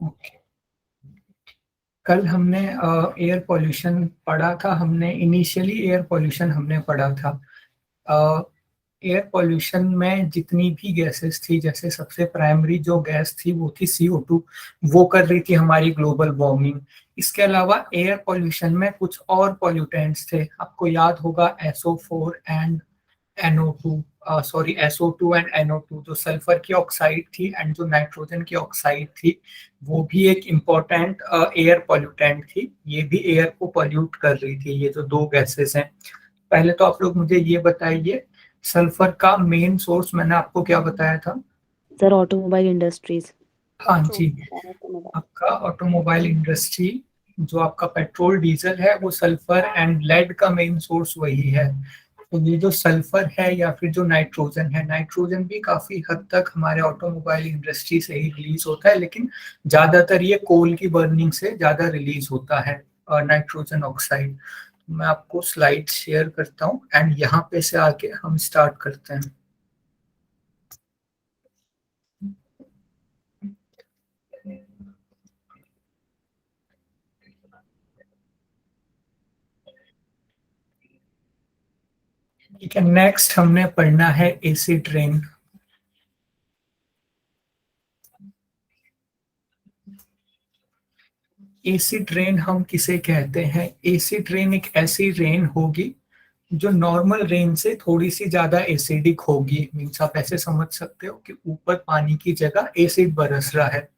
Okay. कल हमने air pollution पढ़ा था। हमने इनिशियली एयर पॉल्यूशन हमने पढ़ा था। एयर पॉल्यूशन में जितनी भी गैसेस थी, जैसे सबसे प्राइमरी जो गैस थी वो थी CO2। वो कर रही थी हमारी ग्लोबल वार्मिंग। इसके अलावा एयर पॉल्यूशन में कुछ और पॉल्यूटेंट्स थे। आपको याद होगा SO4 and NO2, sorry SO2 and NO2, जो सल्फर की ऑक्साइड थी एंड जो नाइट्रोजन की ऑक्साइड थी, वो भी एक इम्पोर्टेंट एयर पॉल्यूटेंट थी। ये भी एयर को पॉल्यूट कर रही थी, ये जो दो गैसेस हैं। पहले तो आप लोग मुझे ये बताइए, सल्फर का मेन सोर्स मैंने आपको क्या बताया था? Sir automobile industries. हाँ जी, पेट्रोल ऑटोमोबाइल। आपका ऑटोमोबाइल इंडस्ट्री, जो आपका पेट्रोल डीजल है, वो सल्फर एंड लेड का मेन सोर्स वही है। तो ये जो सल्फर है या फिर जो नाइट्रोजन है, नाइट्रोजन भी काफी हद तक हमारे ऑटोमोबाइल इंडस्ट्री से ही रिलीज होता है, लेकिन ज्यादातर ये कोल की बर्निंग से ज्यादा रिलीज होता है नाइट्रोजन ऑक्साइड। मैं आपको स्लाइड शेयर करता हूँ एंड यहाँ पे से आके हम स्टार्ट करते हैं। ठीक है, नेक्स्ट हमने पढ़ना है एसिड रेन। एसिड रेन हम किसे कहते हैं? एसिड रेन एक ऐसी रेन होगी जो नॉर्मल रेन से थोड़ी सी ज्यादा एसिडिक होगी। मीन्स आप ऐसे समझ सकते हो कि ऊपर पानी की जगह एसिड बरस रहा है।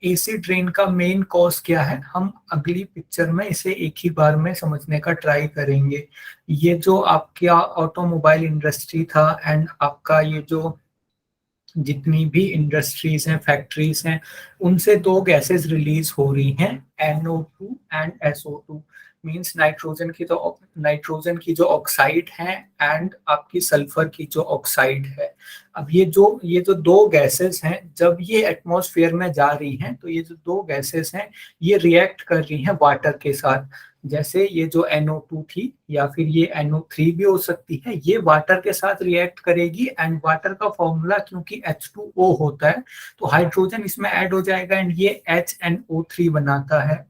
एसिड रेन का मेन कॉज क्या है, हम अगली पिक्चर में इसे एक ही बार में समझने का ट्राई करेंगे। ये जो आपका ऑटोमोबाइल इंडस्ट्री था एंड आपका ये जो जितनी भी इंडस्ट्रीज हैं, फैक्ट्रीज हैं, उनसे दो गैसेस रिलीज हो रही हैं, NO2 and SO2। Means nitrogen की जो ऑक्साइड है एंड आपकी सल्फर की जो ऑक्साइड है। अब ये जो दो गैसेस हैं, जब ये एटमॉस्फेयर में जा रही हैं, तो ये जो दो गैसेस हैं, ये रिएक्ट कर रही हैं वाटर के साथ। जैसे ये जो NO2 थी या फिर ये NO3 भी हो सकती है, ये वाटर के साथ रिएक्ट करेगी एंड वाटर का फॉर्मूला क्योंकि H2O होता है, तो हाइड्रोजन इसमें ऐड हो जाएगा एंड ये HNO3 बनाता है।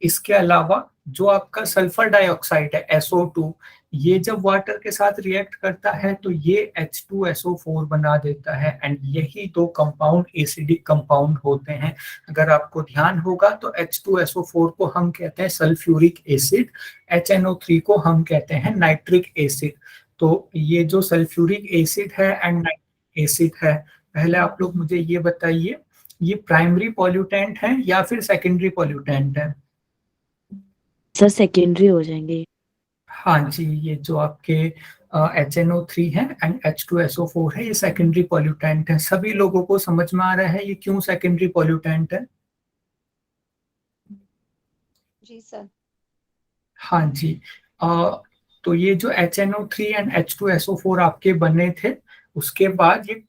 इसके अलावा जो आपका सल्फर डाइऑक्साइड है SO2, ये जब वाटर के साथ रिएक्ट करता है तो ये H2SO4 बना देता है एंड यही दो कंपाउंड एसिडिक कंपाउंड होते हैं। अगर आपको ध्यान होगा तो H2SO4 को हम कहते हैं सल्फ्यूरिक एसिड, HNO3 को हम कहते हैं नाइट्रिक एसिड। तो ये जो सल्फ्यूरिक एसिड है एंड नाइट्रिक एसिड है, पहले आप लोग मुझे ये बताइए, ये प्राइमरी पॉल्यूटेंट है या फिर सेकेंडरी पॉल्यूटेंट है? सर सेकेंडरी हो जाएंगे। हाँ जी, ये जो आपके HNO3 है एंड H2SO4 है, ये सेकेंडरी पॉल्यूटेंट है। सभी लोगों को समझ में आ रहा है ये क्यों सेकेंडरी पॉल्यूटेंट है? जी सर। हाँ जी। तो ये जो HNO3 एंड H2SO4 आपके बने थे, उसके बाद ये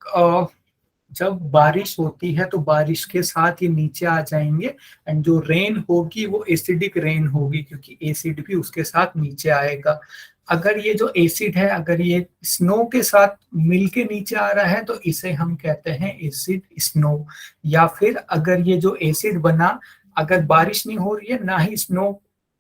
जब बारिश होती है तो बारिश के साथ ये नीचे आ जाएंगे एंड जो रेन होगी वो एसिडिक रेन होगी, क्योंकि एसिड भी उसके साथ नीचे आएगा। अगर ये जो एसिड है, अगर ये स्नो के साथ मिलके नीचे आ रहा है, तो इसे हम कहते हैं एसिड स्नो। या फिर अगर ये जो एसिड बना, अगर बारिश नहीं हो रही है ना ही स्नो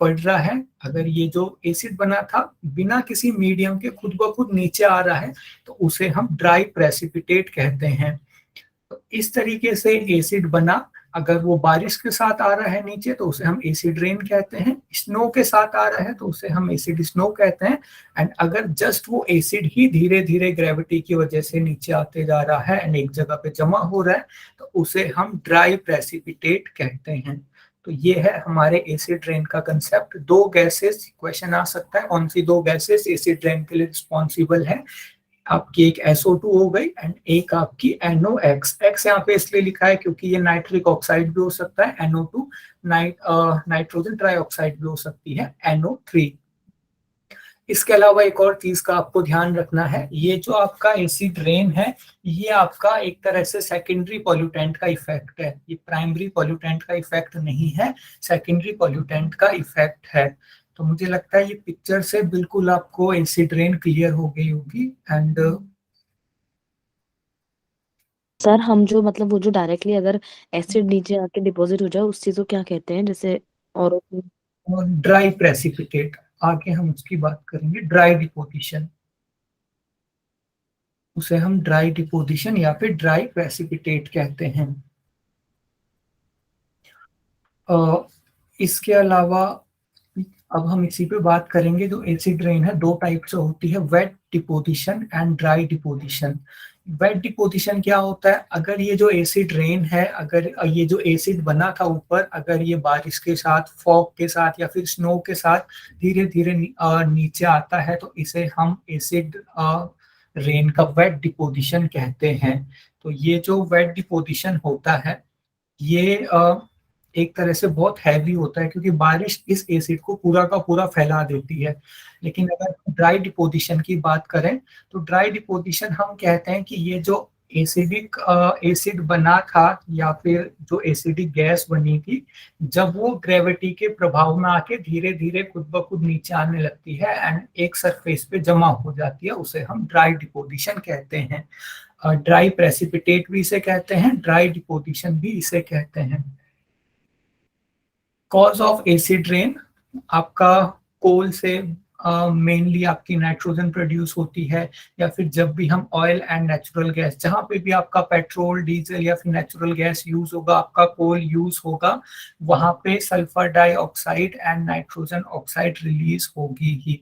पड़ रहा है, अगर ये जो एसिड बना था बिना किसी मीडियम के खुद ब खुद नीचे आ रहा है, तो उसे हम ड्राई प्रेसिपिटेट कहते हैं। तो इस तरीके से एसिड बना। अगर वो बारिश के साथ आ रहा है नीचे तो उसे हम एसिड रेन कहते हैं, स्नो के साथ आ रहा है तो उसे हम एसिड स्नो कहते हैं। एंड अगर जस्ट वो एसिड ही धीरे धीरे ग्रेविटी की वजह से नीचे आते जा रहा है एंड एक जगह पे जमा हो रहा है, तो उसे हम ड्राई प्रेसिपिटेट कहते हैं। तो ये है हमारे एसिड रेन का कंसेप्ट। दो गैसेस, क्वेश्चन आ सकता है कौन सी दो गैसेस एसिड रेन के लिए रिस्पॉन्सिबल है। आपकी एक SO2 हो गई एंड एक आपकी NOx। एक्स यहाँ पे इसलिए लिखा है क्योंकि ये नाइट्रिक ऑक्साइड भी हो सकता है, NO2 नाइट्रोजन ट्राइऑक्साइड भी हो सकती है, NO3। इसके अलावा एक और चीज का आपको ध्यान रखना है, ये जो आपका एसिड रेन है, ये आपका एक तरह से सेकेंडरी पॉल्यूटेंट का इफेक्ट है। ये प्राइमरी पॉल्यूटेंट का इफेक्ट नहीं है, सेकेंडरी पॉल्यूटेंट का इफेक्ट है। तो मुझे लगता है ये पिक्चर से बिल्कुल आपको एसिड रेन क्लियर हो गई होगी। एंड सर हम जो मतलब वो जो डायरेक्टली अगर एसिड नीचे आके डिपॉजिट हो जाए उस चीज को क्या कहते हैं, जैसे और और ड्राई प्रेसिपिटेट, आगे हम उसकी बात करेंगे। ड्राई डिपोजिशन, उसे हम ड्राई डिपोजिशन या फिर ड्राई प्रेसिपिटेट कहते हैं। इसके अलावा अब हम इसी पे बात करेंगे। जो एसिड रेन है दो टाइप से होती है, wet deposition and dry deposition. Wet deposition क्या होता है, अगर ये जो एसिड रेन है, अगर ये जो एसिड बना था ऊपर, अगर ये बारिश के साथ, फॉग के साथ या फिर स्नो के साथ धीरे धीरे नीचे आता है, तो इसे हम एसिड रेन का वेट डिपोजिशन कहते हैं। तो ये जो वेट डिपोजिशन होता है, ये एक तरह से बहुत हैवी होता है, क्योंकि बारिश इस एसिड को पूरा का पूरा फैला देती है। लेकिन अगर ड्राई डिपोजिशन की बात करें, तो ड्राई डिपोजिशन हम कहते हैं कि ये जो एसिडिक एसिड बना था या फिर जो एसिडिक गैस बनी थी, जब वो ग्रेविटी के प्रभाव में आके धीरे धीरे खुद ब खुद नीचे आने लगती है एंड एक सरफेस पे जमा हो जाती है, उसे हम ड्राई डिपोजिशन कहते हैं। ड्राई प्रेसिपिटेट भी इसे कहते हैं, ड्राई डिपोजिशन भी इसे कहते हैं। कॉज ऑफ एसिड रेन, आपका कोल से मेनली आपकी नाइट्रोजन प्रोड्यूस होती है, या फिर जब भी हम ऑयल एंड नेचुरल गैस, जहां पे भी आपका पेट्रोल, डीजल या फिर नेचुरल गैस यूज होगा, आपका कोल यूज होगा, वहां पे sulphur dioxide and nitrogen oxide release होगी ही।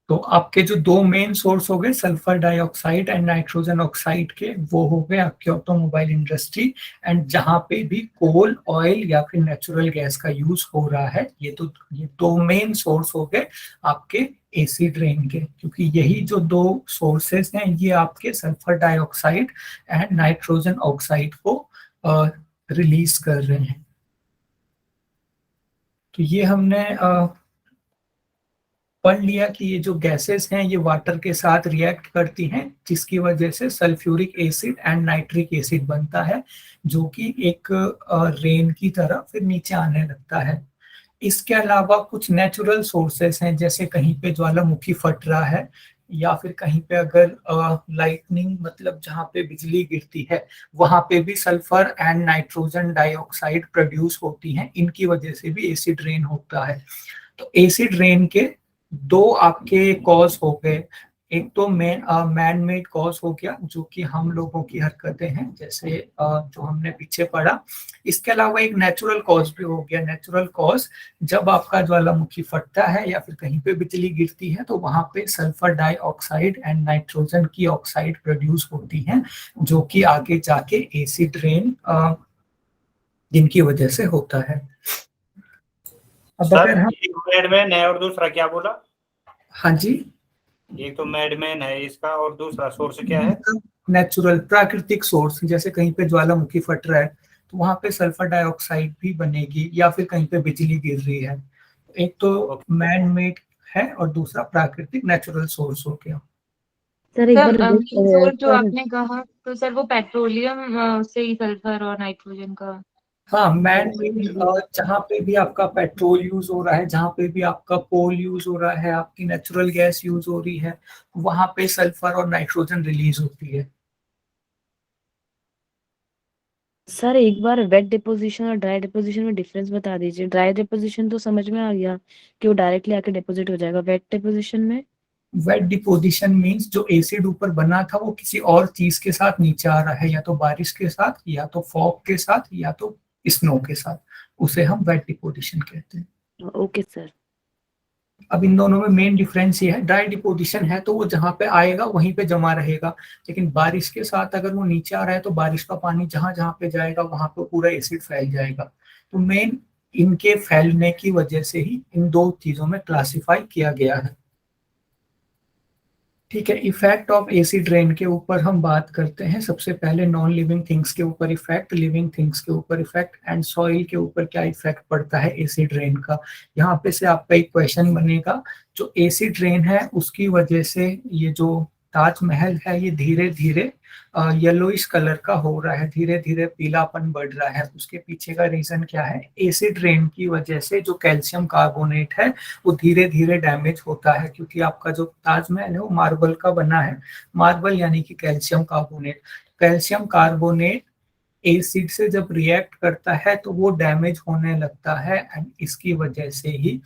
तो आपके जो दो मेन सोर्स हो गए sulphur dioxide and nitrogen oxide के, वो हो गए आपके ऑटोमोबाइल इंडस्ट्री। एंड जहां पे भी कोल, ऑयल या फिर नेचुरल गैस का यूज हो रहा है, ये दो मेन सोर्स हो गए आपके एसिड रेन के, क्योंकि यही जो दो सोर्सेस हैं, ये आपके sulphur dioxide and nitrogen oxide को रिलीज कर रहे हैं। तो ये हमने पढ़ लिया कि ये जो गैसेस हैं ये वाटर के साथ रिएक्ट करती हैं, जिसकी वजह से sulphuric acid and nitric acid बनता है, जो कि एक रेन की तरह फिर नीचे आने लगता है। इसके अलावा कुछ नेचुरल सोर्सेस हैं, जैसे कहीं पे ज्वालामुखी फट रहा है, या फिर कहीं पे अगर लाइटनिंग, मतलब जहाँ पे बिजली गिरती है, वहां पे भी sulphur and nitrogen dioxide produce होती हैं, इनकी वजह से भी एसिड रेन होता है। तो एसिड रेन के दो आपके कॉज हो गए। एक तो मैन मेड कॉज हो गया, जो कि हम लोगों की हरकतें हैं, जैसे जो हमने पीछे पढ़ा। इसके अलावा एक नेचुरल कॉज भी हो गया। नेचुरल कॉज, जब आपका ज्वालामुखी फटता है या फिर कहीं पे बिजली गिरती है, तो वहां पे सल्फर डाइऑक्साइड एंड नाइट्रोजन की ऑक्साइड प्रोड्यूस होती हैं, जो कि आगे जाके एसिड रेन जिनकी वजह से होता है। अब सर अगर हम, एक मैडमैन है और दूसरा क्या बोला? हाँ जी, एक तो मैडमैन है इसका और दूसरा सोर्स क्या है? नेचुरल प्राकृतिक सोर्स, जैसे कहीं पे ज्वालामुखी फट रहा है, तो वहां पे सल्फर डाइऑक्साइड भी बनेगी, या फिर कहीं पे बिजली गिर रही है। एक तो मैन मेड है और दूसरा प्राकृतिक नेचुरल सोर्स हो गया। सर एक बार सर मेन सोर्स जो सर आपने कहा, तो सर वो पेट्रोलियम से ही सल्फर और नाइट्रोजन का। हाँ, मैन मेड, जहाँ पे भी आपका पेट्रोल यूज हो रहा है, जहाँ पे भी आपका कोल यूज हो रहा है, आपकी नेचुरल गैस यूज हो रही है, वहां पे सल्फर और नाइट्रोजन रिलीज होती है। सर एक बार वेट डिपोजिशन और ड्राई डिपोजिशन में डिफरेंस बता दीजिए। ड्राई डिपोजिशन तो समझ में आ गया कि वो डायरेक्टली आके डिपोजिट हो जाएगा, वेट डिपोजिशन में? वेट डिपोजिशन मींस जो एसिड ऊपर बना था वो किसी और चीज के साथ नीचे आ रहा है, या तो बारिश के साथ, या तो फॉग के साथ, या तो स्नो के साथ, उसे हम वेट डिपोजिशन कहते हैं। Okay sir. अब इन दोनों में मेन डिफरेंस ये है, ड्राई डिपोजिशन है तो वो जहां पे आएगा वहीं पे जमा रहेगा, लेकिन बारिश के साथ अगर वो नीचे आ रहा है तो बारिश का पानी जहां जहां पे जाएगा वहां पे पूरा एसिड फैल जाएगा। तो मेन इनके फैलने की वजह से ही इन दो चीजों में क्लासिफाई किया गया है। ठीक है, इफेक्ट ऑफ एसिड रेन के ऊपर हम बात करते हैं। सबसे पहले नॉन लिविंग थिंग्स के ऊपर इफेक्ट, लिविंग थिंग्स के ऊपर इफेक्ट, एंड सॉइल के ऊपर क्या इफेक्ट पड़ता है एसिड रेन का। यहाँ पे से आपका एक क्वेश्चन बनेगा, जो एसिड रेन है उसकी वजह से ये जो ताजमहल है ये धीरे धीरे येलोइश कलर का हो रहा है, धीरे धीरे पीलापन बढ़ रहा है। उसके पीछे का रीजन क्या है, एसिड रेन की वजह से जो कैल्शियम कार्बोनेट है वो धीरे धीरे डैमेज होता है, क्योंकि आपका जो ताजमहल है वो मार्बल का बना है। मार्बल यानी कि calcium carbonate. Calcium carbonate acid से जब रिएक्ट करता है तो वो डैमेज होने लगता है, एंड इसकी वजह से ही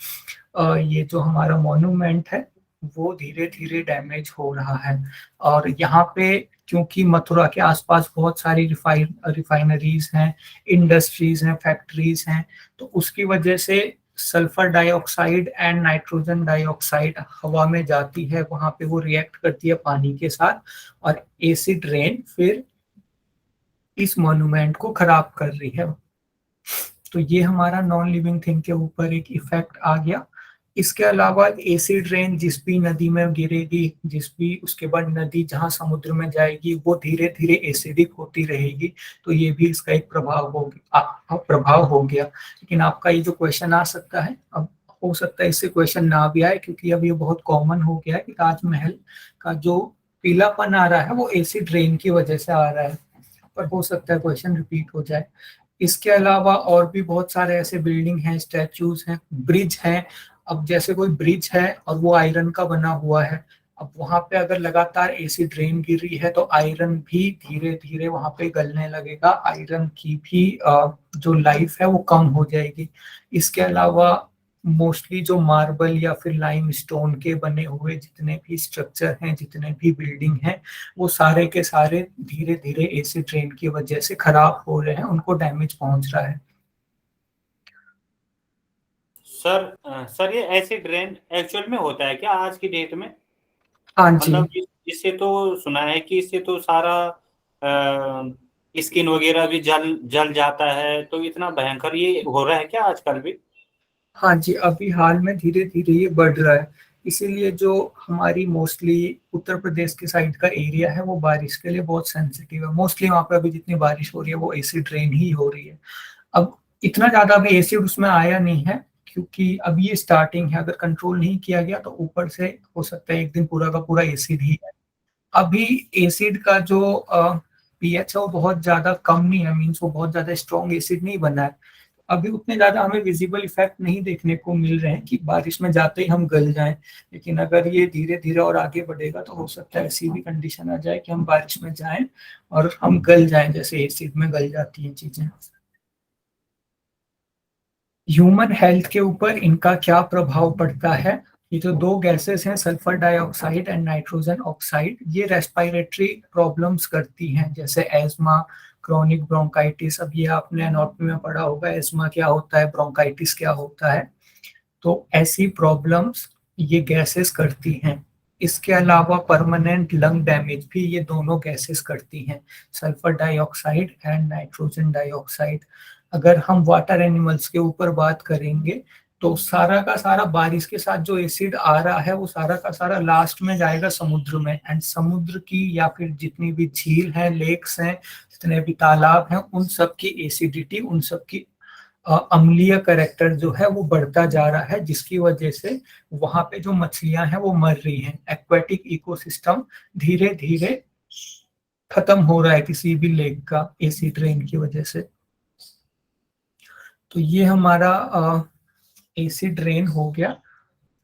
ये जो हमारा मॉन्यूमेंट है वो धीरे धीरे डैमेज हो रहा है। और यहाँ पे क्योंकि मथुरा के आसपास बहुत सारी रिफाइनरीज हैं, इंडस्ट्रीज हैं, फैक्ट्रीज हैं, तो उसकी वजह से sulphur dioxide and nitrogen dioxide हवा में जाती है, वहां पे वो रिएक्ट करती है पानी के साथ, और एसिड रेन फिर इस मॉन्यूमेंट को खराब कर रही है। तो ये हमारा नॉन लिविंग थिंग के ऊपर एक इफेक्ट आ गया। इसके अलावा एसिड रेन जिस भी नदी में गिरेगी, जिस भी उसके बाद नदी जहां समुद्र में जाएगी वो धीरे धीरे एसिडिक होती रहेगी, तो ये भी इसका एक प्रभाव हो गया। लेकिन आपका ये जो क्वेश्चन आ सकता है, अब हो सकता है इससे क्वेश्चन ना भी आए, क्योंकि अब ये बहुत कॉमन हो गया है कि ताजमहल का जो पीलापन आ रहा है वो एसिड रेन की वजह से आ रहा है, पर हो सकता है क्वेश्चन रिपीट हो जाए। इसके अलावा और भी बहुत सारे ऐसे बिल्डिंग हैं, स्टैचूज हैं, ब्रिज हैं। अब जैसे कोई ब्रिज है और वो आयरन का बना हुआ है, अब वहां पे अगर लगातार एसिड रेन गिर रही है तो आयरन भी धीरे धीरे वहां पे गलने लगेगा, आयरन की भी जो लाइफ है वो कम हो जाएगी। इसके अलावा मोस्टली जो मार्बल या फिर लाइम स्टोन के बने हुए जितने भी स्ट्रक्चर हैं, जितने भी बिल्डिंग हैं, वो सारे के सारे धीरे धीरे एसिड रेन की वजह से खराब हो रहे हैं, उनको डैमेज पहुंच रहा है। सर ये एसिड रेन एक्चुअल में होता है क्या आज की डेट में? हाँ जी। मतलब इससे तो सुना है कि इससे तो सारा स्किन वगैरह भी जल जल जाता है, तो इतना भयंकर ये हो रहा है क्या आजकल भी? हाँ जी, अभी हाल में धीरे धीरे ये बढ़ रहा है, इसीलिए जो हमारी मोस्टली उत्तर प्रदेश के साइड का एरिया है वो बारिश के लिए बहुत सेंसिटिव है। मोस्टली वहाँ पे अभी जितनी बारिश हो रही है वो एसिड रेन ही हो रही है। अब इतना ज्यादा अभी एसिड उसमें आया नहीं है, क्योंकि अभी ये स्टार्टिंग है, अगर कंट्रोल नहीं किया गया तो ऊपर से हो सकता है एक दिन पूरा का पूरा एसिड ही है। अभी एसिड का जो पीएच है वो बहुत ज्यादा कम नहीं है, मीन्स वो बहुत ज्यादा स्ट्रॉन्ग एसिड नहीं बना है। अभी उतने ज्यादा हमें विजिबल इफेक्ट नहीं देखने को मिल रहे हैं कि बारिश में जाते ही हम गल जाएं, लेकिन अगर ये धीरे धीरे और आगे बढ़ेगा तो हो सकता है ऐसी भी कंडीशन आ जाए कि हम बारिश में जाएं और हम गल जाएं, जैसे एसिड में गल जाती हैं चीजें। ह्यूमन हेल्थ के ऊपर इनका क्या प्रभाव पड़ता है? ये जो दो गैसेस हैं, sulphur dioxide and nitrogen oxide, ये रेस्पिरेटरी प्रॉब्लम्स करती हैं, जैसे एस्मा, क्रोनिक ब्रोंकाइटिस। अब ये आपने एनाटॉमी में पढ़ा होगा, एस्मा क्या होता है, ब्रोंकाइटिस क्या होता है। तो ऐसी प्रॉब्लम्स ये गैसेस करती हैं। इसके अलावा परमानेंट लंग डैमेज भी ये दोनों गैसेस करती हैं, sulphur dioxide and nitrogen dioxide. अगर हम वाटर एनिमल्स के ऊपर बात करेंगे तो सारा का सारा बारिश के साथ जो एसिड आ रहा है वो सारा का सारा लास्ट में जाएगा समुद्र में, एंड समुद्र की या फिर जितनी भी झील हैं, लेक्स हैं, जितने भी तालाब हैं, उन सब की एसिडिटी, उन सब की अम्लीय कैरेक्टर जो है वो बढ़ता जा रहा है, जिसकी वजह से वहां पे जो मछलियां हैं वो मर रही हैं। एक्वेटिक इकोसिस्टम धीरे धीरे खत्म हो रहा है किसी भी लेक का एसिड रेन की वजह से। तो ये हमारा एसिड रेन हो गया।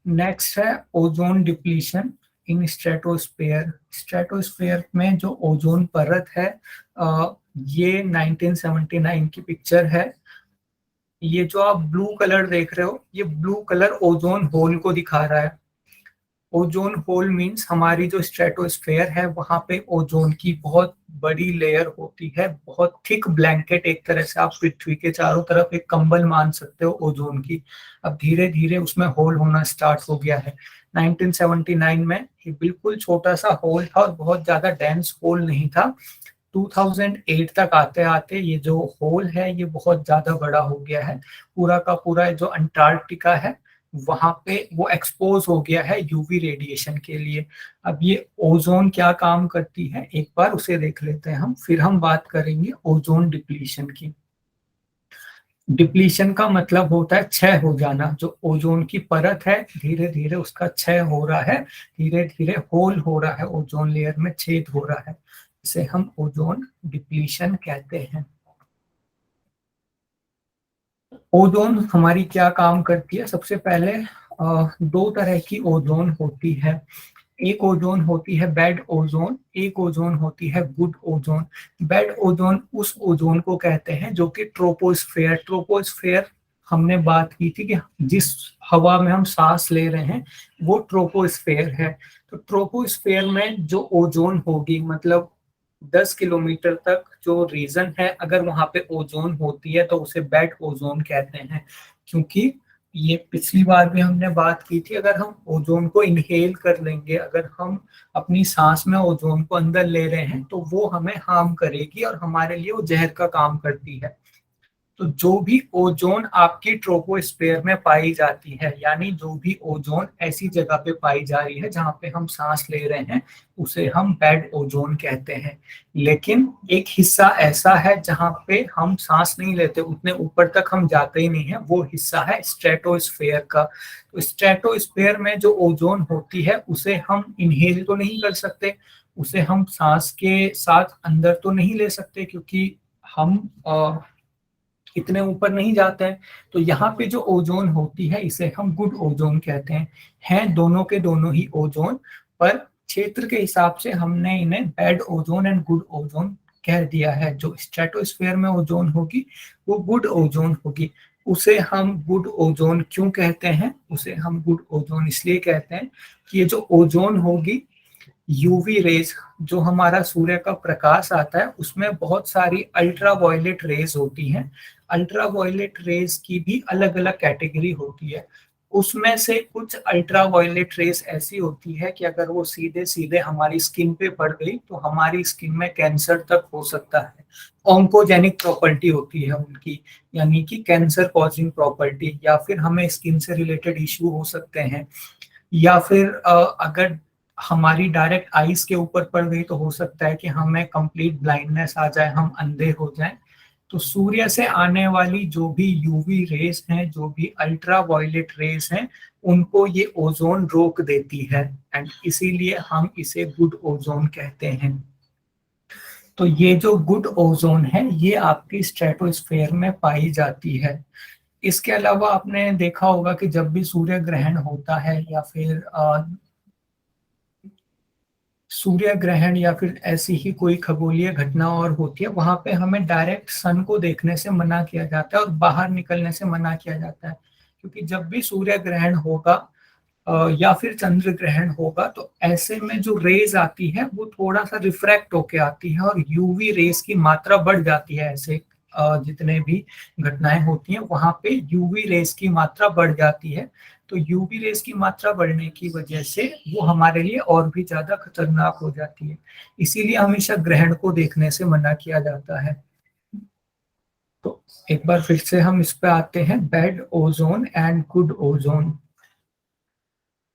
नेक्स्ट है ओजोन डिप्लीशन इन स्ट्रेटोस्फेयर। स्ट्रेटोस्फेयर में जो ओजोन परत है, ये 1979 की पिक्चर है। ये जो आप ब्लू कलर देख रहे हो, ये ब्लू कलर ओजोन होल को दिखा रहा है। ओजोन होल मींस हमारी जो स्ट्रेटोस्फेयर है वहां पे ओजोन की बहुत बड़ी लेयर होती है, बहुत थिक ब्लैंकेट, एक तरह से आप पृथ्वी के चारों तरफ एक कंबल मान सकते हो ओजोन की। अब धीरे धीरे उसमें होल होना स्टार्ट हो गया है। 1979 में ये बिल्कुल छोटा सा होल था और बहुत ज्यादा डेंस होल नहीं था। 2008 तक आते आते ये जो होल है ये बहुत ज्यादा बड़ा हो गया है। पूरा का पूरा जो अंटार्कटिका है वहां पे वो एक्सपोज हो गया है यूवी रेडिएशन के लिए। अब ये ओजोन क्या काम करती है एक बार उसे देख लेते हैं हम, फिर हम बात करेंगे ओजोन डिप्लीशन की। डिप्लीशन का मतलब होता है क्षय हो जाना। जो ओजोन की परत है धीरे धीरे उसका क्षय हो रहा है, धीरे धीरे होल हो रहा है, ओजोन लेयर में छेद हो रहा है, इसे हम ओजोन डिप्लीशन कहते हैं। ओजोन हमारी क्या काम करती है? सबसे पहले दो तरह की ओजोन होती है। एक ओजोन होती है बैड ओजोन, एक ओजोन होती है गुड ओजोन। बैड ओजोन उस ओजोन को कहते हैं जो कि ट्रोपोस्फेयर हमने बात की थी कि जिस हवा में हम सांस ले रहे हैं वो ट्रोपोस्फेयर है। तो ट्रोपोस्फेयर में जो ओजोन होगी, मतलब 10 किलोमीटर तक जो रीजन है, अगर वहां पे ओजोन होती है तो उसे बैड ओजोन कहते हैं। क्योंकि ये पिछली बार भी हमने बात की थी, अगर हम ओजोन को इनहेल कर लेंगे, अगर हम अपनी सांस में ओजोन को अंदर ले रहे हैं तो वो हमें हार्म करेगी और हमारे लिए वो जहर का काम करती है। तो जो भी ओजोन आपकी ट्रोपोस्फेयर में पाई जाती है, यानी जो भी ओजोन ऐसी जगह पे पाई जा रही है जहाँ पे हम सांस ले रहे हैं, उसे हम बैड ओजोन कहते हैं। लेकिन एक हिस्सा ऐसा है जहाँ पे हम सांस नहीं लेते, उतने ऊपर तक हम जाते ही नहीं है, वो हिस्सा है स्ट्रेटोस्फेयर का। तो स्ट्रेटोस्फेयर में जो ओजोन होती है उसे हम इनहेल तो नहीं कर सकते, उसे हम सांस के साथ अंदर तो नहीं ले सकते, क्योंकि हम इतने ऊपर नहीं जाते हैं। तो यहाँ पे जो ओजोन होती है इसे हम गुड ओजोन कहते हैं दोनों के दोनों ही ओजोन, पर क्षेत्र के हिसाब से हमने इन्हें bad ozone and good ozone कह दिया है। जो स्ट्रेटोस्फेयर में ओजोन होगी वो गुड ओजोन होगी। उसे हम गुड ओजोन क्यों कहते हैं? उसे हम गुड ओजोन इसलिए कहते हैं कि ये जो ओजोन होगी, यूवी रेज, जो हमारा सूर्य का प्रकाश आता है उसमें बहुत सारी अल्ट्रा वायलेट रेज होती हैं। अल्ट्रा वायलेट रेज की भी अलग अलग कैटेगरी होती है। उसमें से कुछ अल्ट्रा वायलेट रेज ऐसी होती है कि अगर वो सीधे सीधे हमारी स्किन पे पड़ गई तो हमारी स्किन में कैंसर तक हो सकता है। ऑन्कोजेनिक प्रॉपर्टी होती है उनकी, यानी कि कैंसर कॉजिंग प्रॉपर्टी, या फिर हमें स्किन से रिलेटेड इश्यू हो सकते हैं, या फिर अगर हमारी डायरेक्ट आईज के ऊपर पड़ गई तो हो सकता है कि हमें कंप्लीट ब्लाइंडनेस आ जाए, हम अंधे हो जाएं। तो सूर्य से आने वाली जो भी यूवी रेस हैं, जो भी अल्ट्रा वायलेट रेस हैं, उनको ये ओजोन रोक देती है, एंड इसीलिए हम इसे गुड ओजोन कहते हैं। तो ये जो गुड ओजोन है ये आपकी स्ट्रेटोस्फेयर में पाई जाती है। इसके अलावा आपने देखा होगा कि जब भी सूर्य ग्रहण होता है या फिर सूर्य ग्रहण या फिर ऐसी ही कोई खगोलीय घटना और होती है, वहां पे हमें डायरेक्ट सन को देखने से मना किया जाता है और बाहर निकलने से मना किया जाता है। क्योंकि जब भी सूर्य ग्रहण होगा या फिर चंद्र ग्रहण होगा तो ऐसे में जो रेज आती है वो थोड़ा सा रिफ्रैक्ट होके आती है और यूवी रेज की मात्रा बढ़ जाती है। ऐसे जितने भी घटनाएं होती हैं वहां पे यूवी रेज की मात्रा बढ़ जाती है। तो यूवी रेज की मात्रा बढ़ने की वजह से वो हमारे लिए और भी ज्यादा खतरनाक हो जाती है। इसीलिए हमेशा ग्रहण को देखने से मना किया जाता है। तो एक बार फिर से हम इस पे आते हैं, bad ozone and good ozone.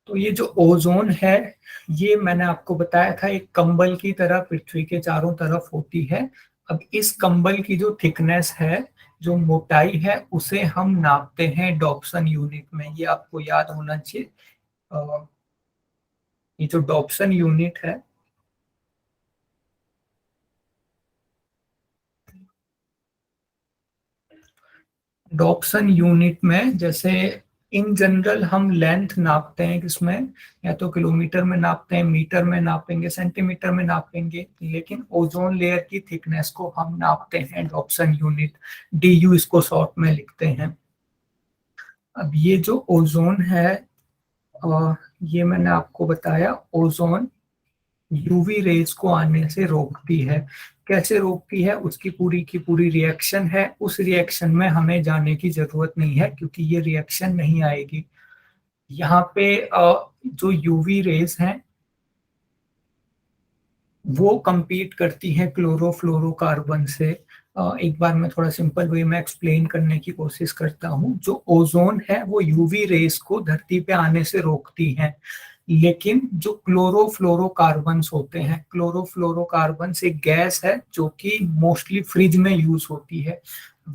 तो ये जो ओजोन है ये मैंने आपको बताया था एक कंबल की तरह पृथ्वी के चारों तरफ होती है। अब इस कंबल की जो थिकनेस है, जो मोटाई है, उसे हम नापते हैं डॉप्सन यूनिट में। ये आपको याद होना चाहिए। ये जो डॉप्सन यूनिट है, डॉप्सन यूनिट में जैसे इन जनरल हम लेंथ नापते हैं, किसमें? या तो किलोमीटर में नापते हैं, मीटर में नापेंगे, सेंटीमीटर में नापेंगे, लेकिन ओजोन लेयर की थिकनेस को हम नापते हैं डॉप्सन यूनिट, DU इसको शॉर्ट में लिखते हैं। अब ये जो ओजोन है, ये मैंने आपको बताया, ओजोन यूवी रेज को आने से रोकती है। कैसे रोकती है उसकी पूरी की पूरी रिएक्शन है। उस रिएक्शन में हमें जाने की जरूरत नहीं है क्योंकि ये रिएक्शन नहीं आएगी। यहाँ पे जो यूवी रेज हैं वो compete करती हैं क्लोरोफ्लोरोकार्बन से। एक बार मैं थोड़ा सिंपल वे में एक्सप्लेन करने की कोशिश करता हूँ। जो ओजोन है वो यूवी रेज को धरती पे आने से रोकती हैं, लेकिन जो क्लोरोफ्लोरोकार्बन्स होते हैं, क्लोरोफ्लोरोकार्बन्स एक गैस है जो कि मोस्टली फ्रिज में यूज होती है।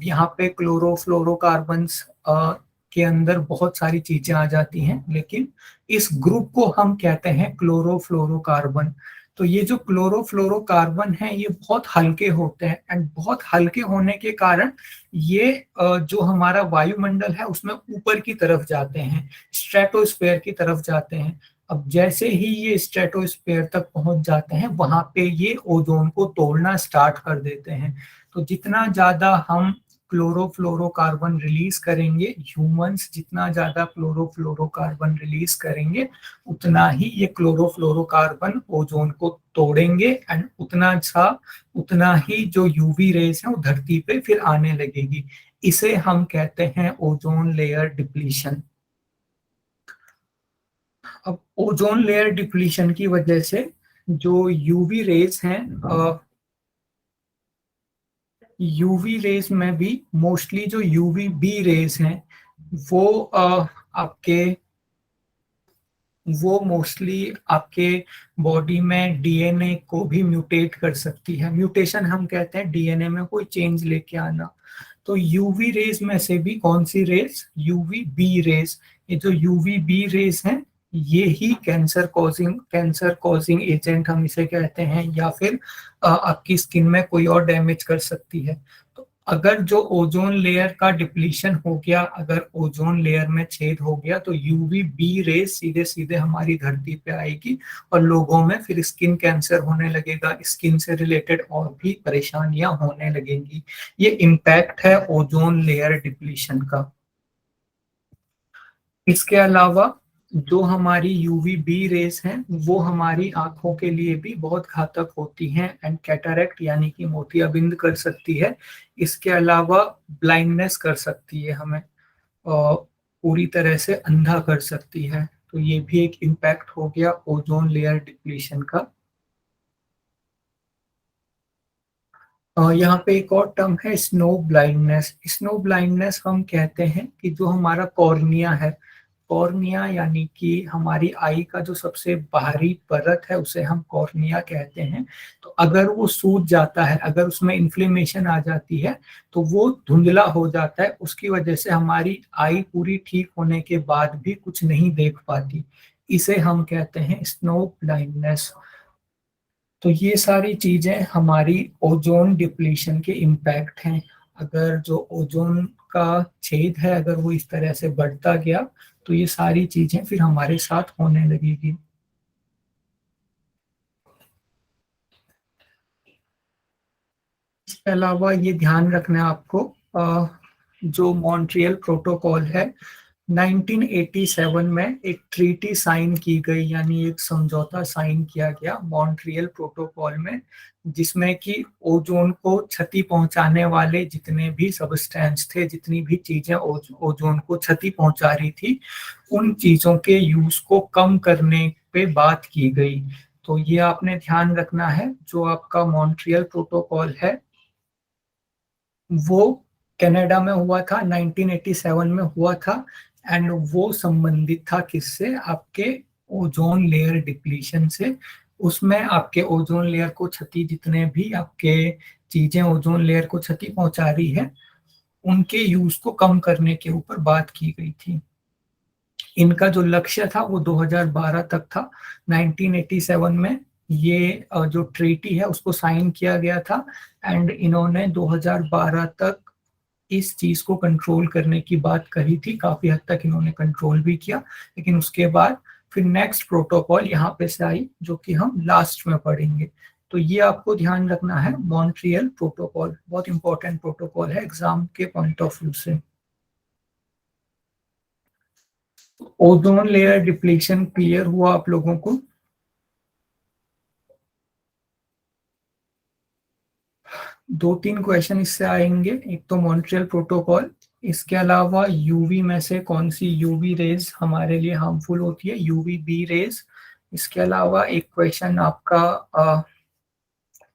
यहाँ पे क्लोरोफ्लोरोकार्बन्स के अंदर बहुत सारी चीजें आ जाती हैं, लेकिन इस ग्रुप को हम कहते हैं क्लोरोफ्लोरोकार्बन। तो ये जो क्लोरोफ्लोरोकार्बन है ये बहुत हल्के होते हैं, एंड बहुत हल्के होने के कारण ये जो हमारा वायुमंडल है उसमें ऊपर की तरफ जाते हैं, स्ट्रेटोस्फेयर की तरफ जाते हैं। अब जैसे ही ये स्ट्रेटोस्फेयर तक पहुंच जाते हैं वहां पे ये ओजोन को तोड़ना स्टार्ट कर देते हैं। तो जितना ज्यादा हम क्लोरोफ्लोरोकार्बन रिलीज करेंगे, ह्यूमंस जितना ज्यादा क्लोरोफ्लोरोकार्बन रिलीज करेंगे, उतना ही ये क्लोरोफ्लोरोकार्बन ओजोन को तोड़ेंगे एंड उतना ही जो यूवी रेज है वो धरती पे फिर आने लगेगी। इसे हम कहते हैं ओजोन लेयर डिप्लीशन। अब ओजोन लेयर डिप्लीशन की वजह से जो यूवी रेज हैं, यूवी रेज में भी मोस्टली जो यूवी बी रेज हैं वो मोस्टली आपके बॉडी में डीएनए को भी म्यूटेट कर सकती है। म्यूटेशन हम कहते हैं डीएनए में कोई चेंज लेके आना। तो यूवी रेज में से भी कौन सी रेज? UV B rays. ये जो यूवी बी रेज हैं ये ही कैंसर कॉजिंग एजेंट हम इसे कहते हैं, या फिर आपकी स्किन में कोई और डैमेज कर सकती है। तो अगर जो ओजोन लेयर का डिप्लीशन हो गया, अगर ओजोन लेयर में छेद हो गया, तो यूवी बी रेज सीधे सीधे हमारी धरती पे आएगी और लोगों में फिर स्किन कैंसर होने लगेगा, स्किन से रिलेटेड और भी परेशानियां होने लगेंगी। ये इम्पैक्ट है ओजोन लेयर डिप्लीशन का। इसके अलावा जो हमारी यूवी बी रेज हैं वो हमारी आंखों के लिए भी बहुत घातक होती हैं एंड कैटरेक्ट यानी कि मोतियाबिंद कर सकती है। इसके अलावा ब्लाइंडनेस कर सकती है, हमें पूरी तरह से अंधा कर सकती है। तो ये भी एक इम्पैक्ट हो गया ओजोन लेयर डिप्लीशन का। यहाँ पे एक और टर्म है स्नो ब्लाइंडनेस। स्नो ब्लाइंडनेस हम कहते हैं कि जो हमारा कॉर्निया है, कॉर्निया यानी कि हमारी आई का जो सबसे बाहरी परत है उसे हम कॉर्निया कहते हैं। तो अगर वो सूज जाता है, अगर उसमें इन्फ्लेमेशन आ जाती है तो वो धुंधला हो जाता है। उसकी वजह से हमारी आई पूरी ठीक होने के बाद भी कुछ नहीं देख पाती। इसे हम कहते हैं स्नो ब्लाइंडनेस। तो ये सारी चीजें हमारी ओजोन डिप्लीशन के इम्पैक्ट हैं। अगर जो ओजोन का छेद है अगर वो इस तरह से बढ़ता गया तो ये सारी चीजें फिर हमारे साथ होने लगेगी। इसके अलावा ये ध्यान रखना है आपको, जो मॉन्ट्रियल प्रोटोकॉल है 1987 में एक ट्रीटी साइन की गई, यानी एक समझौता साइन किया गया मॉन्ट्रियल प्रोटोकॉल में, जिसमें कि ओजोन को क्षति पहुंचाने वाले जितने भी सबस्टेंस थे, जितनी भी चीजें ओजोन को क्षति पहुंचा रही थी, उन चीजों के यूज को कम करने पे बात की गई। तो ये आपने ध्यान रखना है, जो आपका मॉन्ट्रियल प्रोटोकॉल है वो कनाडा में हुआ था, 1987 में हुआ था एंड वो संबंधित था किससे? आपके ओजोन लेयर डिप्लीशन से। उसमें आपके ओजोन लेयर को क्षति, जितने भी आपके चीजें ओजोन लेयर को क्षति पहुंचा रही है उनके यूज को कम करने के ऊपर बात की गई थी। इनका जो लक्ष्य था वो 2012 तक था। 1987 में ये जो ट्रीटी है उसको साइन किया गया था एंड इन्होंने 2012 तक इस चीज को कंट्रोल करने की बात कही थी। काफी हद तक इन्होंने कंट्रोल भी किया, लेकिन उसके बाद फिर नेक्स्ट प्रोटोकॉल यहाँ पे से आई जो कि हम लास्ट में पढ़ेंगे। तो ये आपको ध्यान रखना है, मॉन्ट्रियल प्रोटोकॉल बहुत इंपॉर्टेंट प्रोटोकॉल है एग्जाम के पॉइंट ऑफ व्यू से। ओजोन लेयर डिप्लीशन क्लियर हुआ आप लोगों को? दो तीन क्वेश्चन इससे आएंगे। एक तो मॉन्ट्रियल प्रोटोकॉल, इसके अलावा यूवी में से कौन सी यूवी रेज हमारे लिए हार्मफुल होती है? UV B rays. इसके अलावा एक क्वेश्चन आपका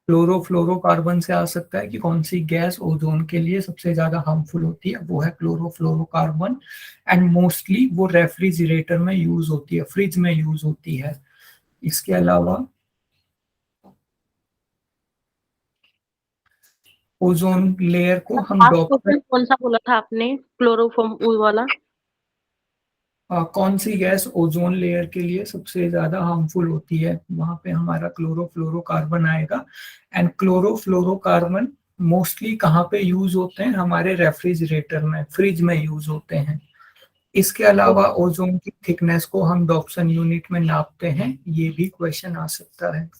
क्लोरोफ्लोरोकार्बन से आ सकता है कि कौन सी गैस ओजोन के लिए सबसे ज्यादा हार्मफुल होती है? वो है क्लोरोफ्लोरोकार्बन एंड मोस्टली वो रेफ्रिजरेटर में यूज होती है, फ्रिज में यूज होती है। इसके अलावा ओजोन लेयर को हम कौन सा बोला था आपने? क्लोरोफॉर्म वाला? कौन सी गैस ओजोन लेयर के लिए सबसे ज्यादा हार्मफुल होती है? वहां पे हमारा क्लोरोफ्लोरोकार्बन आएगा एंड क्लोरोफ्लोरोकार्बन मोस्टली कहाँ पे यूज होते हैं? हमारे रेफ्रिजरेटर में, फ्रिज में यूज होते हैं। इसके अलावा ओजोन की थिकनेस को हम डॉप्सन यूनिट में नापते हैं, ये भी क्वेश्चन आ सकता है।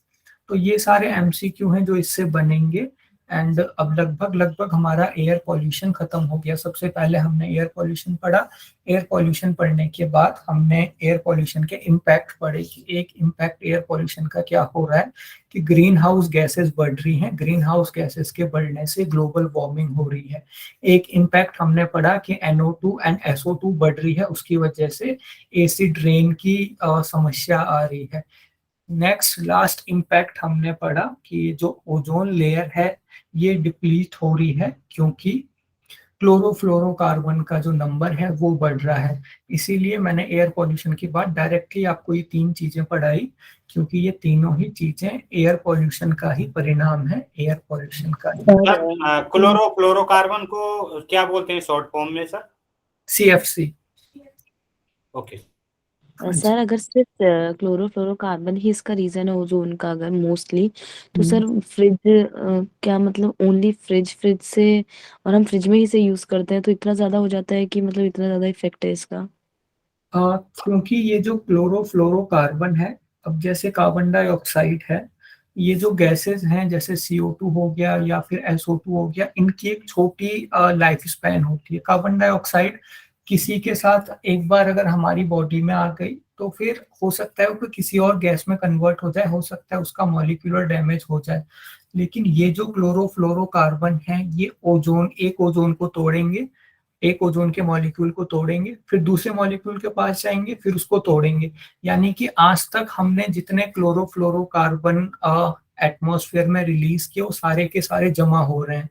तो ये सारे एमसीक्यू हैं जो इससे बनेंगे। एंड अब लगभग हमारा एयर पॉल्यूशन खत्म हो गया। सबसे पहले हमने एयर पॉल्यूशन पढ़ा। एयर पॉल्यूशन पढ़ने के बाद हमने एयर पॉल्यूशन के इम्पैक्ट पढ़े कि एक इम्पैक्ट एयर पॉल्यूशन का क्या हो रहा है कि ग्रीन हाउस गैसेस बढ़ रही हैं। ग्रीन हाउस गैसेस के बढ़ने से ग्लोबल वार्मिंग हो रही है। एक इम्पैक्ट हमने पढ़ा कि NO2 एंड SO2 बढ़ रही है, उसकी वजह से एसिड रेन की समस्या आ रही है। नेक्स्ट लास्ट इम्पैक्ट हमने पढ़ा कि जो ओजोन लेयर है ये डिप्लीट हो रही है क्योंकि क्लोरोफ्लोरोकार्बन का जो नंबर है वो बढ़ रहा है। इसीलिए मैंने एयर पॉल्यूशन के बाद डायरेक्टली आपको ये 3 चीजें पढ़ाई, क्योंकि ये तीनों ही चीजें एयर पॉल्यूशन का ही परिणाम है, एयर पॉल्यूशन का। सर क्लोरोफ्लोरोकार्बन को क्या बोलते हैं शॉर्ट फॉर्म में सर? CFC। ओके सर अगर सिर्फ क्लोरोफ्लोरोकार्बन ही इसका रीजन है ओजोन का अगर मोस्टली, तो सर फ्रिज क्या मतलब ओनली फ्रिज से, और हम फ्रिज में ही से यूज करते हैं तो इतना ज्यादा हो जाता है कि मतलब इतना ज्यादा इफेक्ट है इसका? क्योंकि ये जो क्लोरोफ्लोरोकार्बन है, अब जैसे कार्बन डाइऑक्साइड है, ये जो गैसेस हैं जैसे CO2 हो गया या फिर SO2 हो गया, इनकी एक छोटी लाइफ स्पैन होती है। कार्बन डाइऑक्साइड किसी के साथ एक बार अगर हमारी बॉडी में आ गई तो फिर हो सकता है वो किसी और गैस में कन्वर्ट हो जाए, हो सकता है उसका मॉलिक्यूलर डैमेज हो जाए। लेकिन ये जो क्लोरोफ्लोरोकार्बन है ये एक ओजोन को तोड़ेंगे, एक ओजोन के मॉलिक्यूल को तोड़ेंगे, फिर दूसरे मॉलिक्यूल के पास जाएंगे, फिर उसको तोड़ेंगे। यानी कि आज तक हमने जितने क्लोरोफ्लोरोकार्बन एटमॉस्फेयर में रिलीज किए वो सारे के सारे जमा हो रहे हैं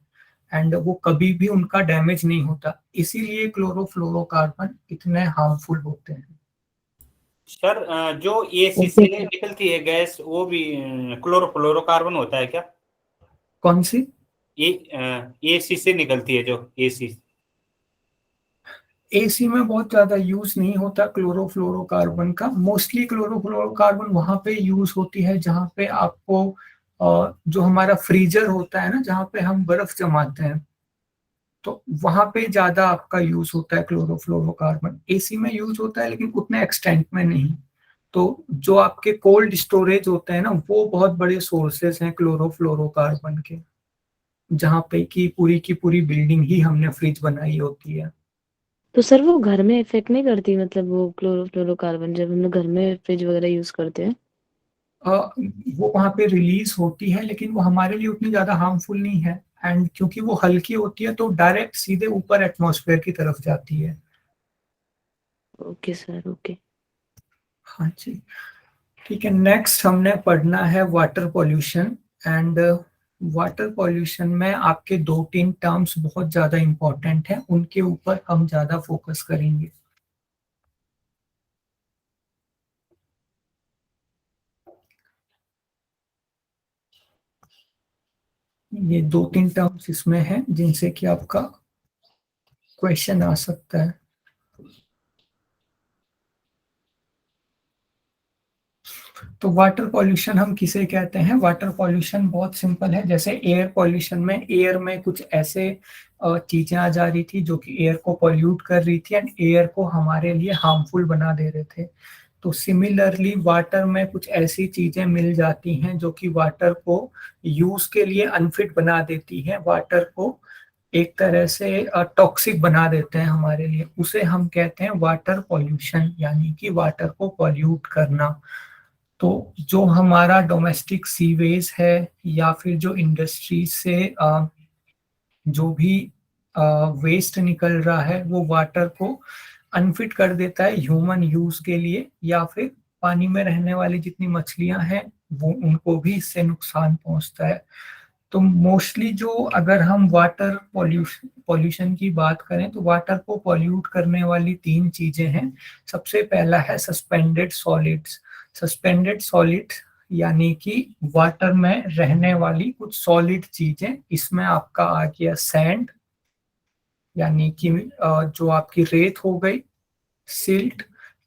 एंड वो कभी भी उनका डैमेज नहीं होता। इसीलिए क्लोरोफ्लोरोकार्बन इतने हार्मफुल होते हैं। सर जो एसी से निकलती है गैस वो भी क्लोरोफ्लोरोकार्बन होता है क्या? कौन सी? एसी से निकलती है जो एसी में बहुत ज्यादा यूज नहीं होता क्लोरोफ्लोरोकार्बन का। मोस्टली क्लोरोफ्लोरोकार्बन वहां पे यूज होती है जहां पे आपको जो हमारा फ्रीजर होता है ना, जहां पे हम बर्फ जमाते हैं, तो वहां पे ज्यादा आपका यूज होता है क्लोरोफ्लोरोकार्बन। एसी में यूज होता है लेकिन उतने एक्सटेंट में नहीं। तो जो आपके कोल्ड स्टोरेज होते हैं ना, वो बहुत बड़े सोर्सेस हैं क्लोरोफ्लोरोकार्बन के, जहाँ पे की पूरी बिल्डिंग ही हमने फ्रिज बनाई होती है। तो सर वो घर में इफेक्ट नहीं करती, मतलब वो क्लोरोफ्लोरोकार्बन जब हम लोग घर में फ्रिज वगैरह यूज करते हैं? वो वहां पे रिलीज होती है लेकिन वो हमारे लिए उतनी ज्यादा हार्मफुल नहीं है। एंड क्योंकि वो हल्की होती है तो डायरेक्ट सीधे ऊपर एटमॉस्फेयर की तरफ जाती है। Okay sir, okay. हाँ जी, ठीक है। नेक्स्ट हमने पढ़ना है water pollution. And water pollution में आपके 2-3 टर्म्स बहुत ज्यादा इंपॉर्टेंट हैं, उनके ऊपर हम ज्यादा फोकस करेंगे। ये 2-3 टर्म्स इसमें हैं जिनसे कि आपका क्वेश्चन आ सकता है। तो वाटर पॉल्यूशन हम किसे कहते हैं? वाटर पॉल्यूशन बहुत सिंपल है। जैसे एयर पॉल्यूशन में एयर में कुछ ऐसे चीजें आ जा रही थी जो कि एयर को पॉल्यूट कर रही थी एंड एयर को हमारे लिए हार्मफुल बना दे रहे थे। तो सिमिलरली वाटर में कुछ ऐसी चीजें मिल जाती हैं जो कि वाटर को यूज के लिए अनफिट बना देती हैं, वाटर को एक तरह से टॉक्सिक बना देते हैं हमारे लिए। उसे हम कहते हैं वाटर पॉल्यूशन, यानी कि वाटर को पॉल्यूट करना। तो जो हमारा डोमेस्टिक सीवेज है या फिर जो इंडस्ट्री से जो भी वेस्ट निकल रहा है वो वाटर को अनफिट कर देता है ह्यूमन यूज के लिए, या फिर पानी में रहने वाली जितनी मछलियां हैं वो उनको भी इससे नुकसान पहुंचता है। तो मोस्टली जो अगर हम वाटर पॉल्यूशन की बात करें तो वाटर को पॉल्यूट करने वाली 3 चीजें हैं। सबसे पहला है सस्पेंडेड सॉलिड्स। सस्पेंडेड सॉलिड्स यानी कि वाटर में रहने वाली कुछ सॉलिड चीजें। इसमें आपका आ गया सैंड, यानी कि जो आपकी रेत हो गई, सिल्ट,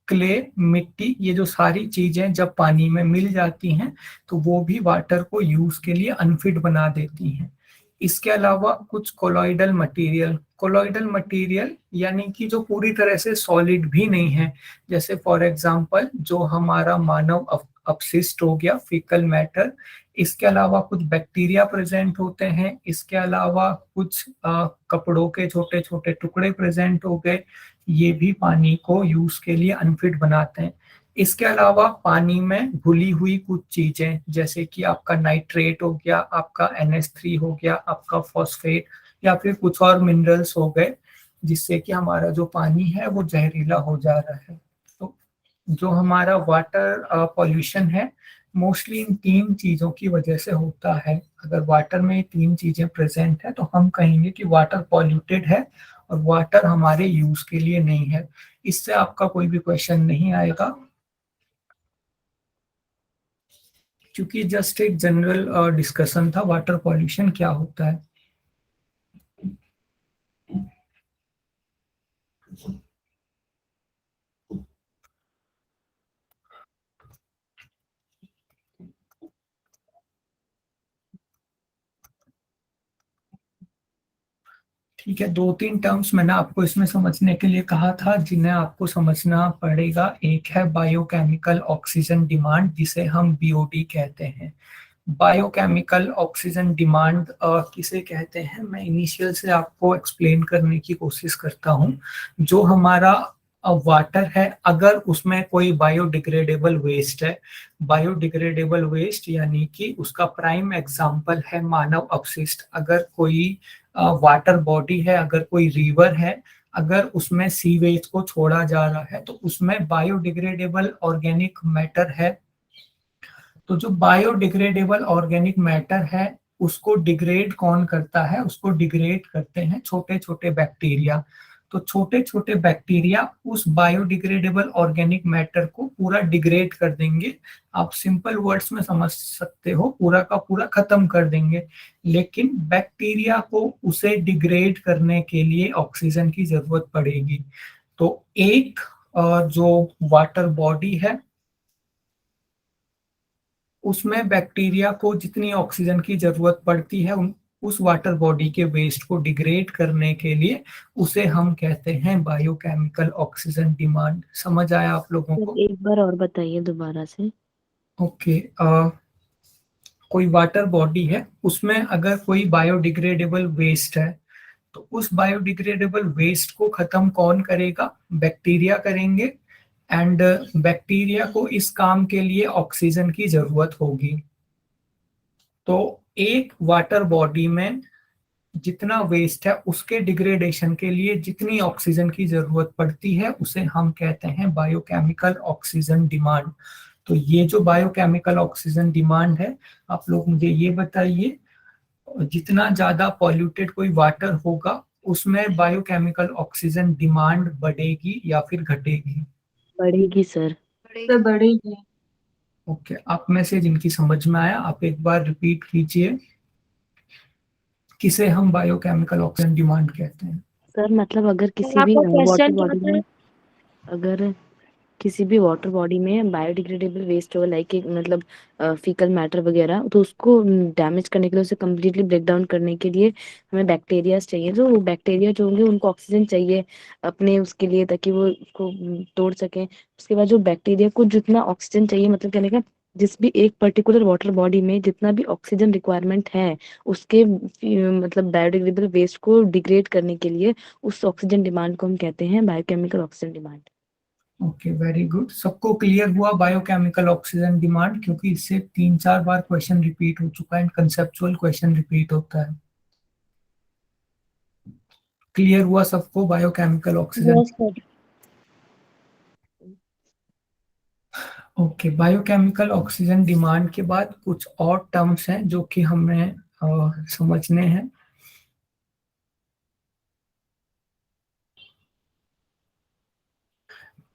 क्ले, मिट्टी, ये जो सारी चीजें जब पानी में मिल जाती हैं तो वो भी वाटर को यूज के लिए अनफिट बना देती हैं। इसके अलावा कुछ कोलॉइडल मटेरियल, कोलॉइडल मटेरियल यानी कि जो पूरी तरह से सॉलिड भी नहीं है, जैसे फॉर एग्जांपल जो हमारा मानव अपशिष्ट हो गया, फीकल मैटर, इसके अलावा कुछ बैक्टीरिया प्रेजेंट होते हैं, इसके अलावा कुछ कपड़ों के छोटे छोटे टुकड़े प्रेजेंट हो गए, ये भी पानी को यूज के लिए अनफिट बनाते हैं। इसके अलावा पानी में घुली हुई कुछ चीजें जैसे कि आपका नाइट्रेट हो गया, आपका NH3 हो गया, आपका फॉस्फेट, या फिर कुछ और मिनरल्स हो गए, जिससे कि हमारा जो पानी है वो जहरीला हो जा रहा है। तो जो हमारा वाटर पॉल्यूशन है मोस्टली इन 3 चीजों की वजह से होता है। अगर वाटर में ये 3 चीजें प्रेजेंट है तो हम कहेंगे कि वाटर पॉल्यूटेड है और वाटर हमारे यूज के लिए नहीं है। इससे आपका कोई भी क्वेश्चन नहीं आएगा, क्योंकि जस्ट एक जनरल डिस्कशन था वाटर पॉल्यूशन क्या होता है। ठीक है, 2-3 टर्म्स मैंने आपको इसमें समझने के लिए कहा था जिन्हें आपको समझना पड़ेगा। एक है बायोकेमिकल ऑक्सीजन डिमांड, जिसे हम BOD कहते हैं। बायोकेमिकल ऑक्सीजन डिमांड किसे कहते हैं, मैं इनिशियल से आपको एक्सप्लेन करने की कोशिश करता हूँ। जो हमारा वाटर है, अगर उसमें कोई बायोडिग्रेडेबल वेस्ट है, बायोडिग्रेडेबल वेस्ट यानी कि उसका प्राइम एग्जांपल है मानव अपशिष्ट। अगर कोई वाटर बॉडी है, अगर कोई रिवर है, अगर उसमें सीवेज को छोड़ा जा रहा है तो उसमें बायोडिग्रेडेबल ऑर्गेनिक मैटर है। तो जो बायोडिग्रेडेबल ऑर्गेनिक मैटर है उसको डिग्रेड कौन करता है, उसको डिग्रेड करते हैं छोटे छोटे बैक्टीरिया। तो छोटे छोटे बैक्टीरिया उस बायोडिग्रेडेबल ऑर्गेनिक मैटर को पूरा डिग्रेड कर देंगे। आप सिंपल वर्ड्स में समझ सकते हो, पूरा का पूरा खत्म कर देंगे। लेकिन बैक्टीरिया को उसे डिग्रेड करने के लिए ऑक्सीजन की जरूरत पड़ेगी। तो एक जो वाटर बॉडी है उसमें बैक्टीरिया को जितनी ऑक्सीजन की जरूरत पड़ती है उस वाटर बॉडी के वेस्ट को डिग्रेड करने के लिए, उसे हम कहते हैं बायोकेमिकल ऑक्सीजन डिमांड। समझ आया आप लोगों को? एक बार और बताइए दोबारा से। ओके, कोई वाटर बॉडी है, उसमें अगर कोई बायोडिग्रेडेबल वेस्ट है तो उस बायोडिग्रेडेबल वेस्ट को खत्म कौन करेगा, बैक्टीरिया करेंगे। एंड बैक्टीरिया को इस काम के लिए ऑक्सीजन की जरूरत होगी। तो एक वाटर बॉडी में जितना वेस्ट है उसके डिग्रेडेशन के लिए जितनी ऑक्सीजन की जरूरत पड़ती है उसे हम कहते हैं बायोकेमिकल ऑक्सीजन डिमांड। तो ये जो बायोकेमिकल ऑक्सीजन डिमांड है, आप लोग मुझे ये बताइए, जितना ज्यादा पॉल्यूटेड कोई वाटर होगा उसमें बायोकेमिकल ऑक्सीजन डिमांड बढ़ेगी या फिर घटेगी? बढ़ेगी सर। तो बढ़ेगी। ओके, आप में से जिनकी समझ में आया आप एक बार रिपीट कीजिए, किसे हम बायोकेमिकल ऑक्सीजन डिमांड कहते हैं? सर मतलब अगर किसी भी आपका वाटर क्वेश्चन क्या बॉडी था? में, अगर किसी भी वाटर बॉडी में बायोडिग्रेडेबल वेस्ट हो लाइक मतलब फीकल मैटर वगैरह, तो उसको डैमेज करने के लिए, उसे कम्प्लीटली ब्रेक डाउन करने के लिए हमें बैक्टीरिया चाहिए। तो वो बैक्टीरिया जो होंगे उनको ऑक्सीजन चाहिए अपने उसके लिए, ताकि वो उसको तोड़ सकें। उसके बाद जो बैक्टीरिया को जितना ऑक्सीजन चाहिए, मतलब कहने का जिस भी एक पर्टिकुलर वाटर बॉडी में जितना भी ऑक्सीजन रिक्वायरमेंट है उसके मतलब बायोडिग्रेडेबल वेस्ट को डिग्रेड करने के लिए, उस ऑक्सीजन डिमांड को हम कहते हैं biochemical oxygen demand. Okay, very good. सबको क्लियर हुआ बायोकेमिकल ऑक्सीजन डिमांड? क्योंकि इससे 3-4 बार क्वेश्चन रिपीट हो चुका है, कंसेप्चुअल क्वेश्चन रिपीट होता है। क्लियर हुआ सबको biochemical oxygen? Yes sir. Okay, biochemical oxygen demand के बाद कुछ और टर्म्स हैं जो कि हमें समझने हैं।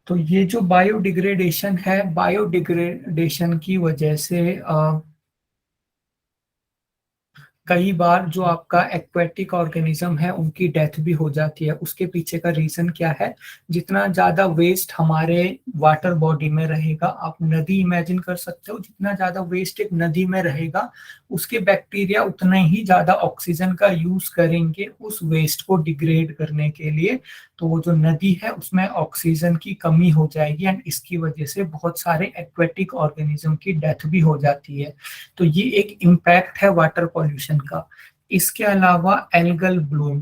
तो ये जो बायोडिग्रेडेशन है, बायोडिग्रेडेशन की वजह से कई बार जो आपका एक्वेटिक ऑर्गेनिज्म है उनकी डेथ भी हो जाती है। उसके पीछे का रीजन क्या है? जितना ज्यादा वेस्ट हमारे वाटर बॉडी में रहेगा, आप नदी इमेजिन कर सकते हो, जितना ज्यादा वेस्ट एक नदी में रहेगा उसके बैक्टीरिया उतना ही ज्यादा ऑक्सीजन का यूज करेंगे उस वेस्ट को डिग्रेड करने के लिए। तो वो जो नदी है उसमें ऑक्सीजन की कमी हो जाएगी एंड इसकी वजह से बहुत सारे एक्वेटिक ऑर्गेनिज्म की डेथ भी हो जाती है। तो ये एक इम्पैक्ट है वाटर पॉल्यूशन का। इसके अलावा एल्गल ब्लूम।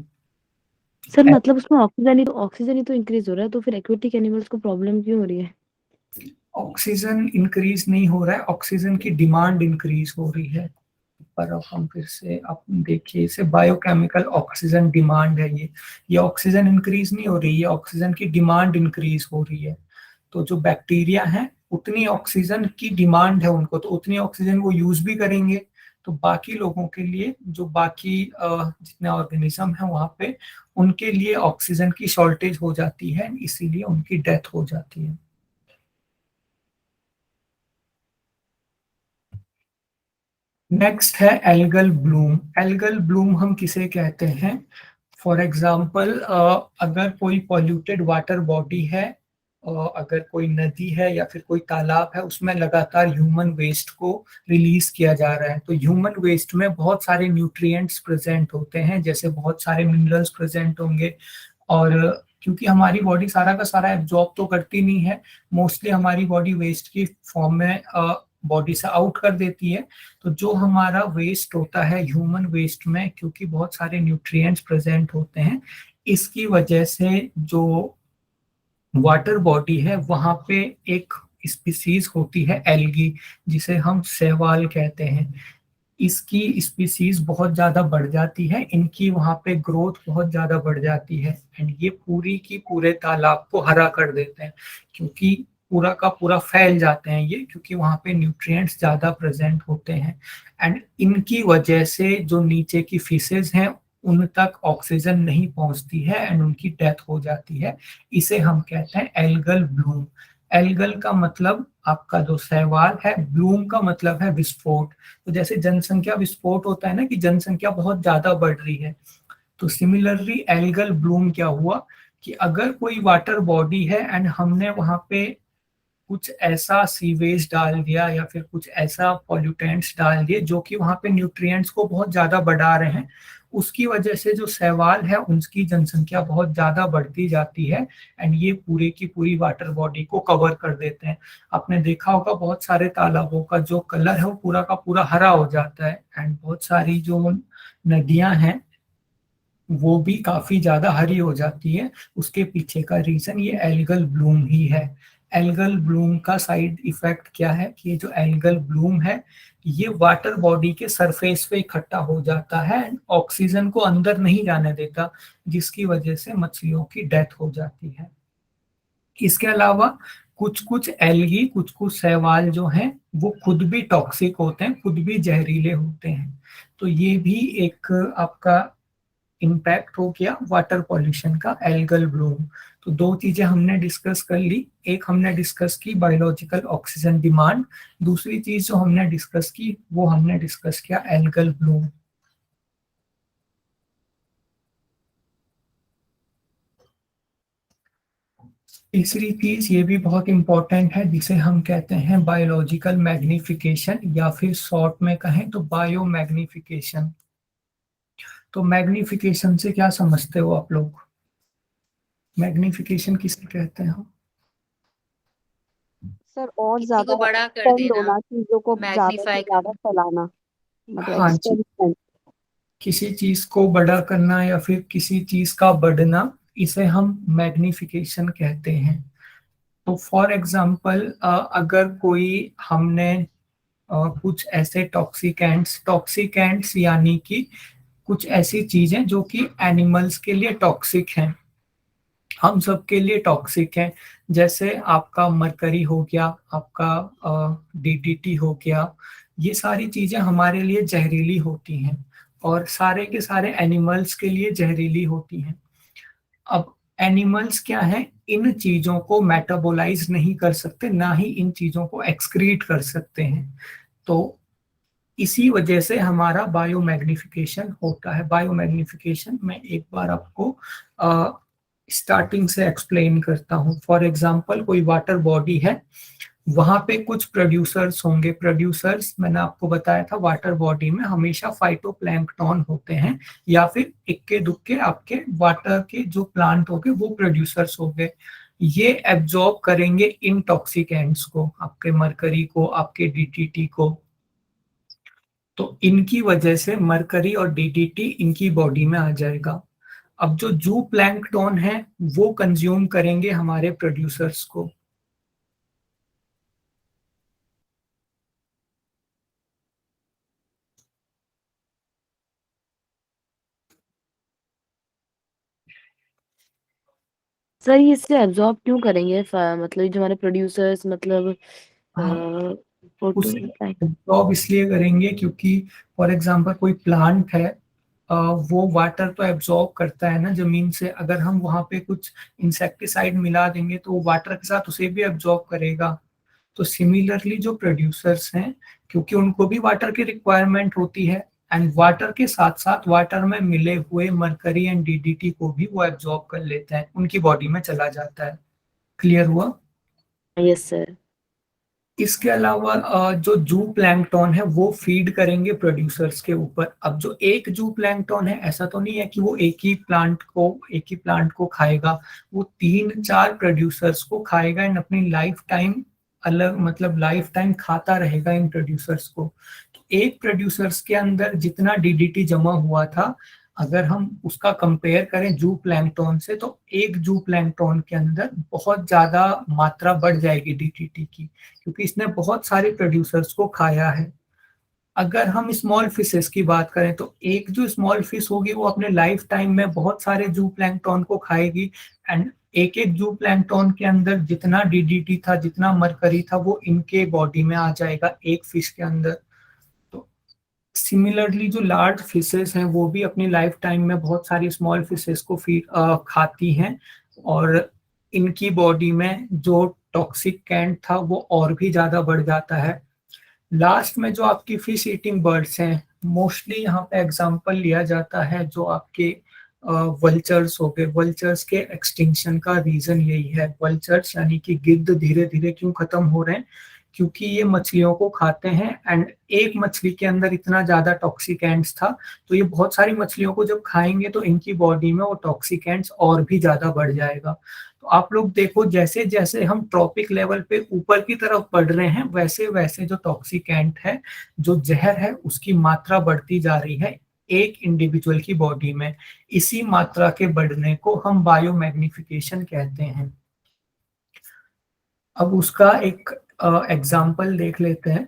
सर मतलब उसमें ऑक्सीजन ही तो इंक्रीज हो रहा है, तो फिर एक्वेटिक एनिमल्स को प्रॉब्लम क्यों हो रही है? ऑक्सीजन इंक्रीज नहीं हो रहा है, ऑक्सीजन की डिमांड इंक्रीज हो रही है। पर अब हम फिर से आप देखिए, इसे बायोकेमिकल ऑक्सीजन डिमांड है। ये ऑक्सीजन इंक्रीज नहीं हो रही है, ऑक्सीजन की डिमांड इंक्रीज हो रही है। तो जो बैक्टीरिया हैं उतनी ऑक्सीजन की डिमांड है उनको, तो उतनी ऑक्सीजन वो यूज भी करेंगे। तो बाकी लोगों के लिए, जो बाकी जितने ऑर्गेनिज्म हैं वहां पे, उनके लिए ऑक्सीजन की शॉर्टेज हो जाती है, इसीलिए उनकी डेथ हो जाती है। नेक्स्ट है एल्गल ब्लूम। एल्गल ब्लूम हम किसे कहते हैं? फॉर एग्जाम्पल, अगर कोई पॉल्यूटेड वाटर बॉडी है, अगर कोई नदी है या फिर कोई तालाब है, उसमें लगातार ह्यूमन वेस्ट को रिलीज किया जा रहा है, तो ह्यूमन वेस्ट में बहुत सारे न्यूट्रिएंट्स प्रेजेंट होते हैं, जैसे बहुत सारे मिनरल्स प्रेजेंट होंगे। और क्योंकि हमारी बॉडी सारा का सारा एब्जॉर्ब तो करती नहीं है, मोस्टली हमारी बॉडी वेस्ट की फॉर्म में बॉडी से आउट कर देती है। तो जो हमारा वेस्ट होता है ह्यूमन वेस्ट में, क्योंकि बहुत सारे न्यूट्रिएंट्स प्रेजेंट होते हैं, इसकी वजह से जो वाटर बॉडी है वहां पे एक स्पीसीज होती है एल्गी, जिसे हम शैवाल कहते हैं। इसकी स्पीसीज बहुत ज्यादा बढ़ जाती है, इनकी वहां पे ग्रोथ बहुत ज्यादा बढ़ जाती है एंड ये पूरी की पूरे तालाब को हरा कर देते हैं, क्योंकि पूरा का पूरा फैल जाते हैं ये, क्योंकि वहां पे न्यूट्रिएंट्स ज्यादा प्रेजेंट होते हैं। एंड इनकी वजह से जो नीचे की फिशेज हैं उन तक ऑक्सीजन नहीं पहुंचती है एंड उनकी डेथ हो जाती है। इसे हम कहते हैं एल्गल ब्लूम। एल्गल का मतलब आपका जो शैवाल है, ब्लूम का मतलब है विस्फोट। तो जैसे जनसंख्या विस्फोट होता है ना, कि जनसंख्या बहुत ज्यादा बढ़ रही है, तो सिमिलरली एल्गल ब्लूम क्या हुआ कि अगर कोई वाटर बॉडी है एंड हमने वहां पे कुछ ऐसा सीवेज डाल दिया या फिर कुछ ऐसा पॉल्यूटेंट्स डाल दिए जो कि वहां पे न्यूट्रिएंट्स को बहुत ज्यादा बढ़ा रहे हैं, उसकी वजह से जो शैवाल है उनकी जनसंख्या बहुत ज्यादा बढ़ती जाती है एंड ये पूरी की पूरी वाटर बॉडी को कवर कर देते हैं। आपने देखा होगा बहुत सारे तालाबों का जो कलर है वो पूरा का पूरा हरा हो जाता है एंड बहुत सारी जो नदियां हैं वो भी काफी ज्यादा हरी हो जाती है। उसके पीछे का रीजन ये एल्गल ब्लूम ही है। एल्गल ब्लूम का साइड इफेक्ट क्या है कि ये जो एल्गल ब्लूम है ये वाटर बॉडी के सरफेस पे इकट्ठा हो जाता है, ऑक्सीजन को अंदर नहीं जाने देता, जिसकी वजह से मछलियों की डेथ हो जाती है। इसके अलावा कुछ कुछ एल्गी, कुछ कुछ शैवाल जो हैं वो खुद भी टॉक्सिक होते हैं, खुद भी जहरीले होते हैं। तो ये भी एक आपका इम्पैक्ट हो गया वाटर पॉल्यूशन का, एल्गल ब्लूम। तो दो चीजें हमने डिस्कस कर ली। एक हमने डिस्कस की बायोलॉजिकल ऑक्सीजन डिमांड, दूसरी चीज जो हमने डिस्कस की वो हमने डिस्कस किया एल्गल ब्लूम। तीसरी चीज ये भी बहुत इंपॉर्टेंट है, जिसे हम कहते हैं बायोलॉजिकल मैग्निफिकेशन, या फिर शॉर्ट में कहें तो बायो मैग्निफिकेशन। तो मैग्निफिकेशन से क्या समझते हो आप लोग? मैग्निफिकेशन किसे कहते हैं हम? सर और किसी ज्यादा को बड़ा कर एक्सटेंड देना, होना, चीजों को ज्यादा से मैग्नीफाई ज्यादा करना। फैलाना, मतलब हाँ जी, एक्सटेंशन। किसी चीज को बड़ा करना या फिर किसी चीज का बढ़ना, इसे हम मैग्निफिकेशन कहते हैं। तो फॉर एग्जाम्पल, अगर कोई हमने कुछ ऐसे टॉक्सिकेंट्स यानी कि कुछ ऐसी चीजें जो कि एनिमल्स के लिए टॉक्सिक हैं, हम सबके लिए टॉक्सिक है, जैसे आपका मरकरी हो गया, आपका डीडीटी हो गया, ये सारी चीजें हमारे लिए जहरीली होती हैं और सारे के सारे एनिमल्स के लिए जहरीली होती हैं। अब एनिमल्स क्या है, इन चीजों को मेटाबोलाइज नहीं कर सकते, ना ही इन चीजों को एक्सक्रीट कर सकते हैं। तो इसी वजह से हमारा बायोमैग्निफिकेशन होता है। बायोमैग्निफिकेशन मैं एक बार आपको स्टार्टिंग से एक्सप्लेन करता हूँ। फॉर एग्जांपल कोई वाटर बॉडी है, वहां पे कुछ प्रोड्यूसर्स होंगे। प्रोड्यूसर्स मैंने आपको बताया था वाटर बॉडी में हमेशा फाइटोप्लैंक्टन होते हैं, या फिर इक्के दुक्के आपके वाटर के जो प्लांट होंगे वो प्रोड्यूसर्स होंगे। ये एब्जॉर्ब करेंगे इन टॉक्सिकेंट्स को, आपके मरकरी को, आपके डीडीटी को। तो इनकी वजह से मरकरी और डीडीटी इनकी बॉडी में आ जाएगा। अब जो जू प्लैंकटन है वो कंज्यूम करेंगे हमारे प्रोड्यूसर्स को। सर ये इससे एब्जॉर्ब क्यों करेंगे मतलब ये जो हमारे प्रोड्यूसर्स मतलब हाँ, फोटो उसे एब्जॉर्ब इसलिए करेंगे क्योंकि फॉर एग्जांपल कोई प्लांट है, वो वाटर तो एब्जॉर्ब करता है ना जमीन से। अगर हम वहां पे कुछ इंसेक्टिसाइड मिला देंगे तो वो वाटर के साथ उसे भी एब्जॉर्ब करेगा। तो सिमिलरली जो प्रोड्यूसर्स हैं, क्योंकि उनको भी वाटर की रिक्वायरमेंट होती है, एंड वाटर के साथ साथ वाटर में मिले हुए मरकरी एंड डीडीटी को भी वो एब्जॉर्ब कर लेते हैं, उनकी बॉडी में चला जाता है। क्लियर हुआ? Yes sir. इसके अलावा जो जू प्लैंकटन है वो फीड करेंगे प्रोड्यूसर्स के ऊपर। अब जो एक जू प्लैंकटन है, ऐसा तो नहीं है कि वो एक ही प्लांट को खाएगा। वो 3-4 प्रोड्यूसर्स को खाएगा एंड अपनी लाइफ टाइम अलग मतलब लाइफ टाइम खाता रहेगा इन प्रोड्यूसर्स को। तो एक प्रोड्यूसर्स के अंदर जितना डीडीटी जमा हुआ था, अगर हम उसका कंपेयर करें जू प्लैंकटन से, तो एक जू प्लैंकटन के अंदर बहुत ज्यादा मात्रा बढ़ जाएगी डीडीटी की, क्योंकि इसने बहुत सारे प्रोड्यूसर्स को खाया है। अगर हम स्मॉल फिशेस की बात करें तो एक जो स्मॉल फिश होगी वो अपने लाइफ टाइम में बहुत सारे जू प्लैंकटन को खाएगी, एंड एक एक जू प्लैंकटन के अंदर जितना डीडीटी था, जितना मरकरी था, वो इनके बॉडी में आ जाएगा एक फिश के अंदर। तो सिमिलरली जो लार्ज फिशेस हैं वो भी अपनी लाइफ टाइम में बहुत सारी स्मॉल फिशेस को खाती हैं, और इनकी बॉडी में जो टॉक्सिक कैंट था वो और भी ज्यादा बढ़ जाता है। लास्ट में जो आपकी फिश ईटिंग बर्ड्स हैं, मोस्टली यहाँ पे एग्जांपल लिया जाता है जो आपके वल्चर्स हो गए। वल्चर्स के एक्सटिंक्शन का रीजन यही है। वल्चर्स यानी कि गिद्ध धीरे धीरे क्यों खत्म हो रहे हैं, क्योंकि ये मछलियों को खाते हैं, एंड एक मछली के अंदर इतना ज्यादा टॉक्सिकेंट्स था, तो ये बहुत सारी मछलियों को जब खाएंगे तो इनकी बॉडी में वो टॉक्सिकेंट्स और भी ज्यादा बढ़ जाएगा। तो आप लोग देखो, जैसे जैसे हम ट्रॉपिक लेवल पे ऊपर की तरफ बढ़ रहे हैं, वैसे वैसे जो टॉक्सिकेंट है, जो जहर है, उसकी मात्रा बढ़ती जा रही है एक इंडिविजुअल की बॉडी में। इसी मात्रा के बढ़ने को हम बायोमैग्निफिकेशन कहते हैं। अब उसका एक एग्जाम्पल देख लेते हैं।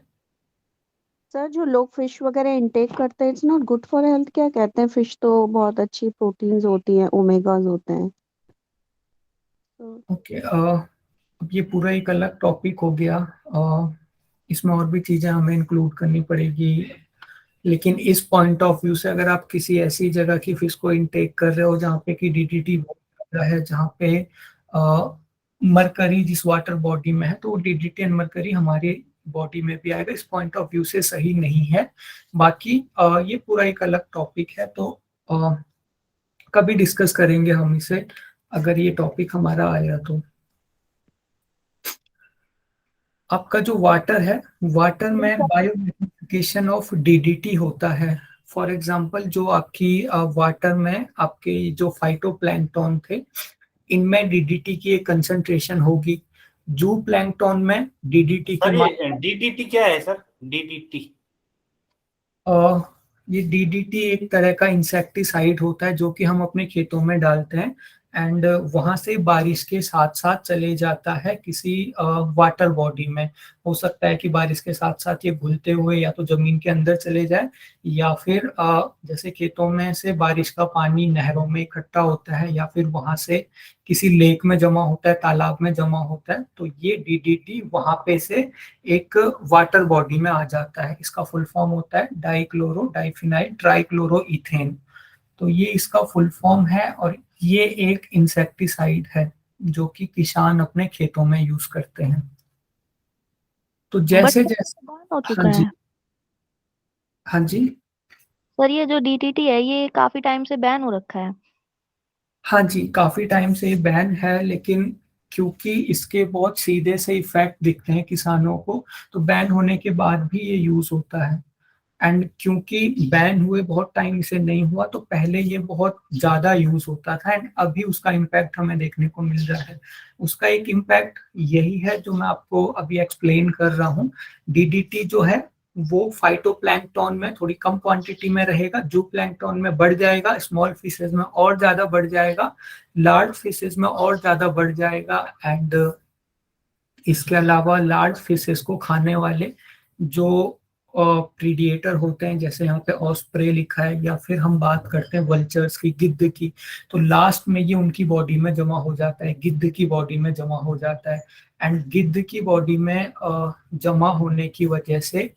सर जो लोग फिश वगैरह इंटेक करते हैं, it's not good for health क्या कहते हैं? फिश तो बहुत अच्छी प्रोटीन्स होती हैं, ओमेगाज होते हैं। ओके, अब ये पूरा एक अलग टॉपिक हो गया। इसमें और भी चीजें हमें इंक्लूड करनी पड़ेगी, लेकिन इस पॉइंट ऑफ व्यू से अगर आप किसी ऐसी जगह की फिश को इंटेक कर रहे हो जहाँ पे कि डीडीटी बहुत ज्यादा है, जहाँ पे मरकरी जिस वाटर बॉडी में है, तो डीडीटी एंड मरकरी हमारे बॉडी में भी आएगा। इस पॉइंट ऑफ व्यू से सही नहीं है। बाकी ये पूरा एक अलग टॉपिक है, तो कभी डिस्कस करेंगे हम इसे, अगर ये टॉपिक हमारा आया तो। आपका जो वाटर है, वाटर में बायोमैग्निफिकेशन ऑफ डीडीटी होता है। फॉर एग्जांपल जो आपकी वाटर में आपके जो फाइटोप्लैंक्टन थे, इनमें डीडीटी की एक कंसंट्रेशन होगी। जू प्लैंक्टन में डीडीटी की डीडीटी क्या है सर? डीडीटी ये डीडीटी एक तरह का इंसेक्टिसाइड होता है जो कि हम अपने खेतों में डालते हैं, एंड वहां से बारिश के साथ साथ चले जाता है किसी वाटर बॉडी में। हो सकता है कि बारिश के साथ साथ ये घुलते हुए या तो जमीन के अंदर चले जाए, या फिर जैसे खेतों में से बारिश का पानी नहरों में इकट्ठा होता है, या फिर वहां से किसी लेक में जमा होता है, तालाब में जमा होता है, तो ये डीडीटी वहां पे से एक वाटर बॉडी में आ जाता है। इसका फुल फॉर्म होता है डाइक्लोरो डाइफिनाइल ट्राइक्लोरोइथेन। तो ये इसका फुल फॉर्म है, और ये एक इंसेक्टिसाइड है जो कि किसान अपने खेतों में यूज करते हैं। तो जैसे जैसे हो चुका हाँ जी, है। हाँ जी। सर ये जो डीटीटी है ये काफी टाइम से बैन हो रखा है। हाँ जी, काफी टाइम से बैन है, लेकिन क्योंकि इसके बहुत सीधे से इफेक्ट दिखते हैं किसानों को, तो बैन होने के बाद भी ये यूज होता है। एंड क्योंकि बैन हुए बहुत टाइम से नहीं हुआ, तो पहले ये बहुत ज्यादा यूज होता था एंड अभी उसका इम्पैक्ट हमें देखने को मिल रहा है। उसका एक इम्पैक्ट यही है जो मैं आपको अभी एक्सप्लेन कर रहा हूँ। डीडीटी जो है वो फाइटोप्लैंक्टन में थोड़ी कम क्वांटिटी में रहेगा, जू प्लैंक्टन में बढ़ जाएगा, स्मॉल फिशेज में और ज्यादा बढ़ जाएगा, लार्ज फिशेज में और ज्यादा बढ़ जाएगा। एंड इसके अलावा लार्ज फिशेस को खाने वाले जो प्रीडिएटर होते हैं, जैसे यहाँ पे ऑस्प्रे लिखा है, या फिर हम बात करते हैं वल्चर्स की, गिद्ध की, तो लास्ट में ये उनकी बॉडी में जमा हो जाता है, गिद्ध की बॉडी में जमा हो जाता है। एंड गिद्ध की बॉडी में जमा होने की वजह से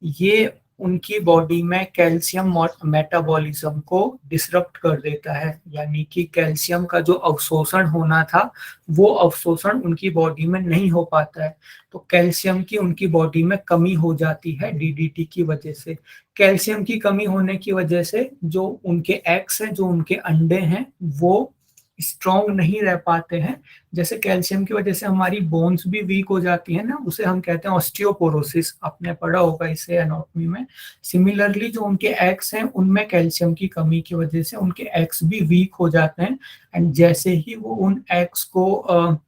ये उनकी बॉडी में कैल्शियम मेटाबॉलिज्म को डिसरप्ट कर देता है, यानी कि कैल्शियम का जो अवशोषण होना था वो अवशोषण उनकी बॉडी में नहीं हो पाता है। तो कैल्शियम की उनकी बॉडी में कमी हो जाती है डीडीटी की वजह से। कैल्शियम की कमी होने की वजह से जो उनके एग्स हैं, जो उनके अंडे हैं, वो स्ट्रॉन्ग नहीं रह पाते हैं। जैसे कैल्शियम की वजह से हमारी बोन्स भी वीक हो जाती है ना, उसे हम कहते हैं ऑस्टियोपोरोसिस, आपने पढ़ा होगा इसे एनाटॉमी में। सिमिलरली जो उनके एग्स हैं उनमें कैल्शियम की कमी की वजह से उनके एग्स भी वीक हो जाते हैं। एंड जैसे ही वो उन एग्स को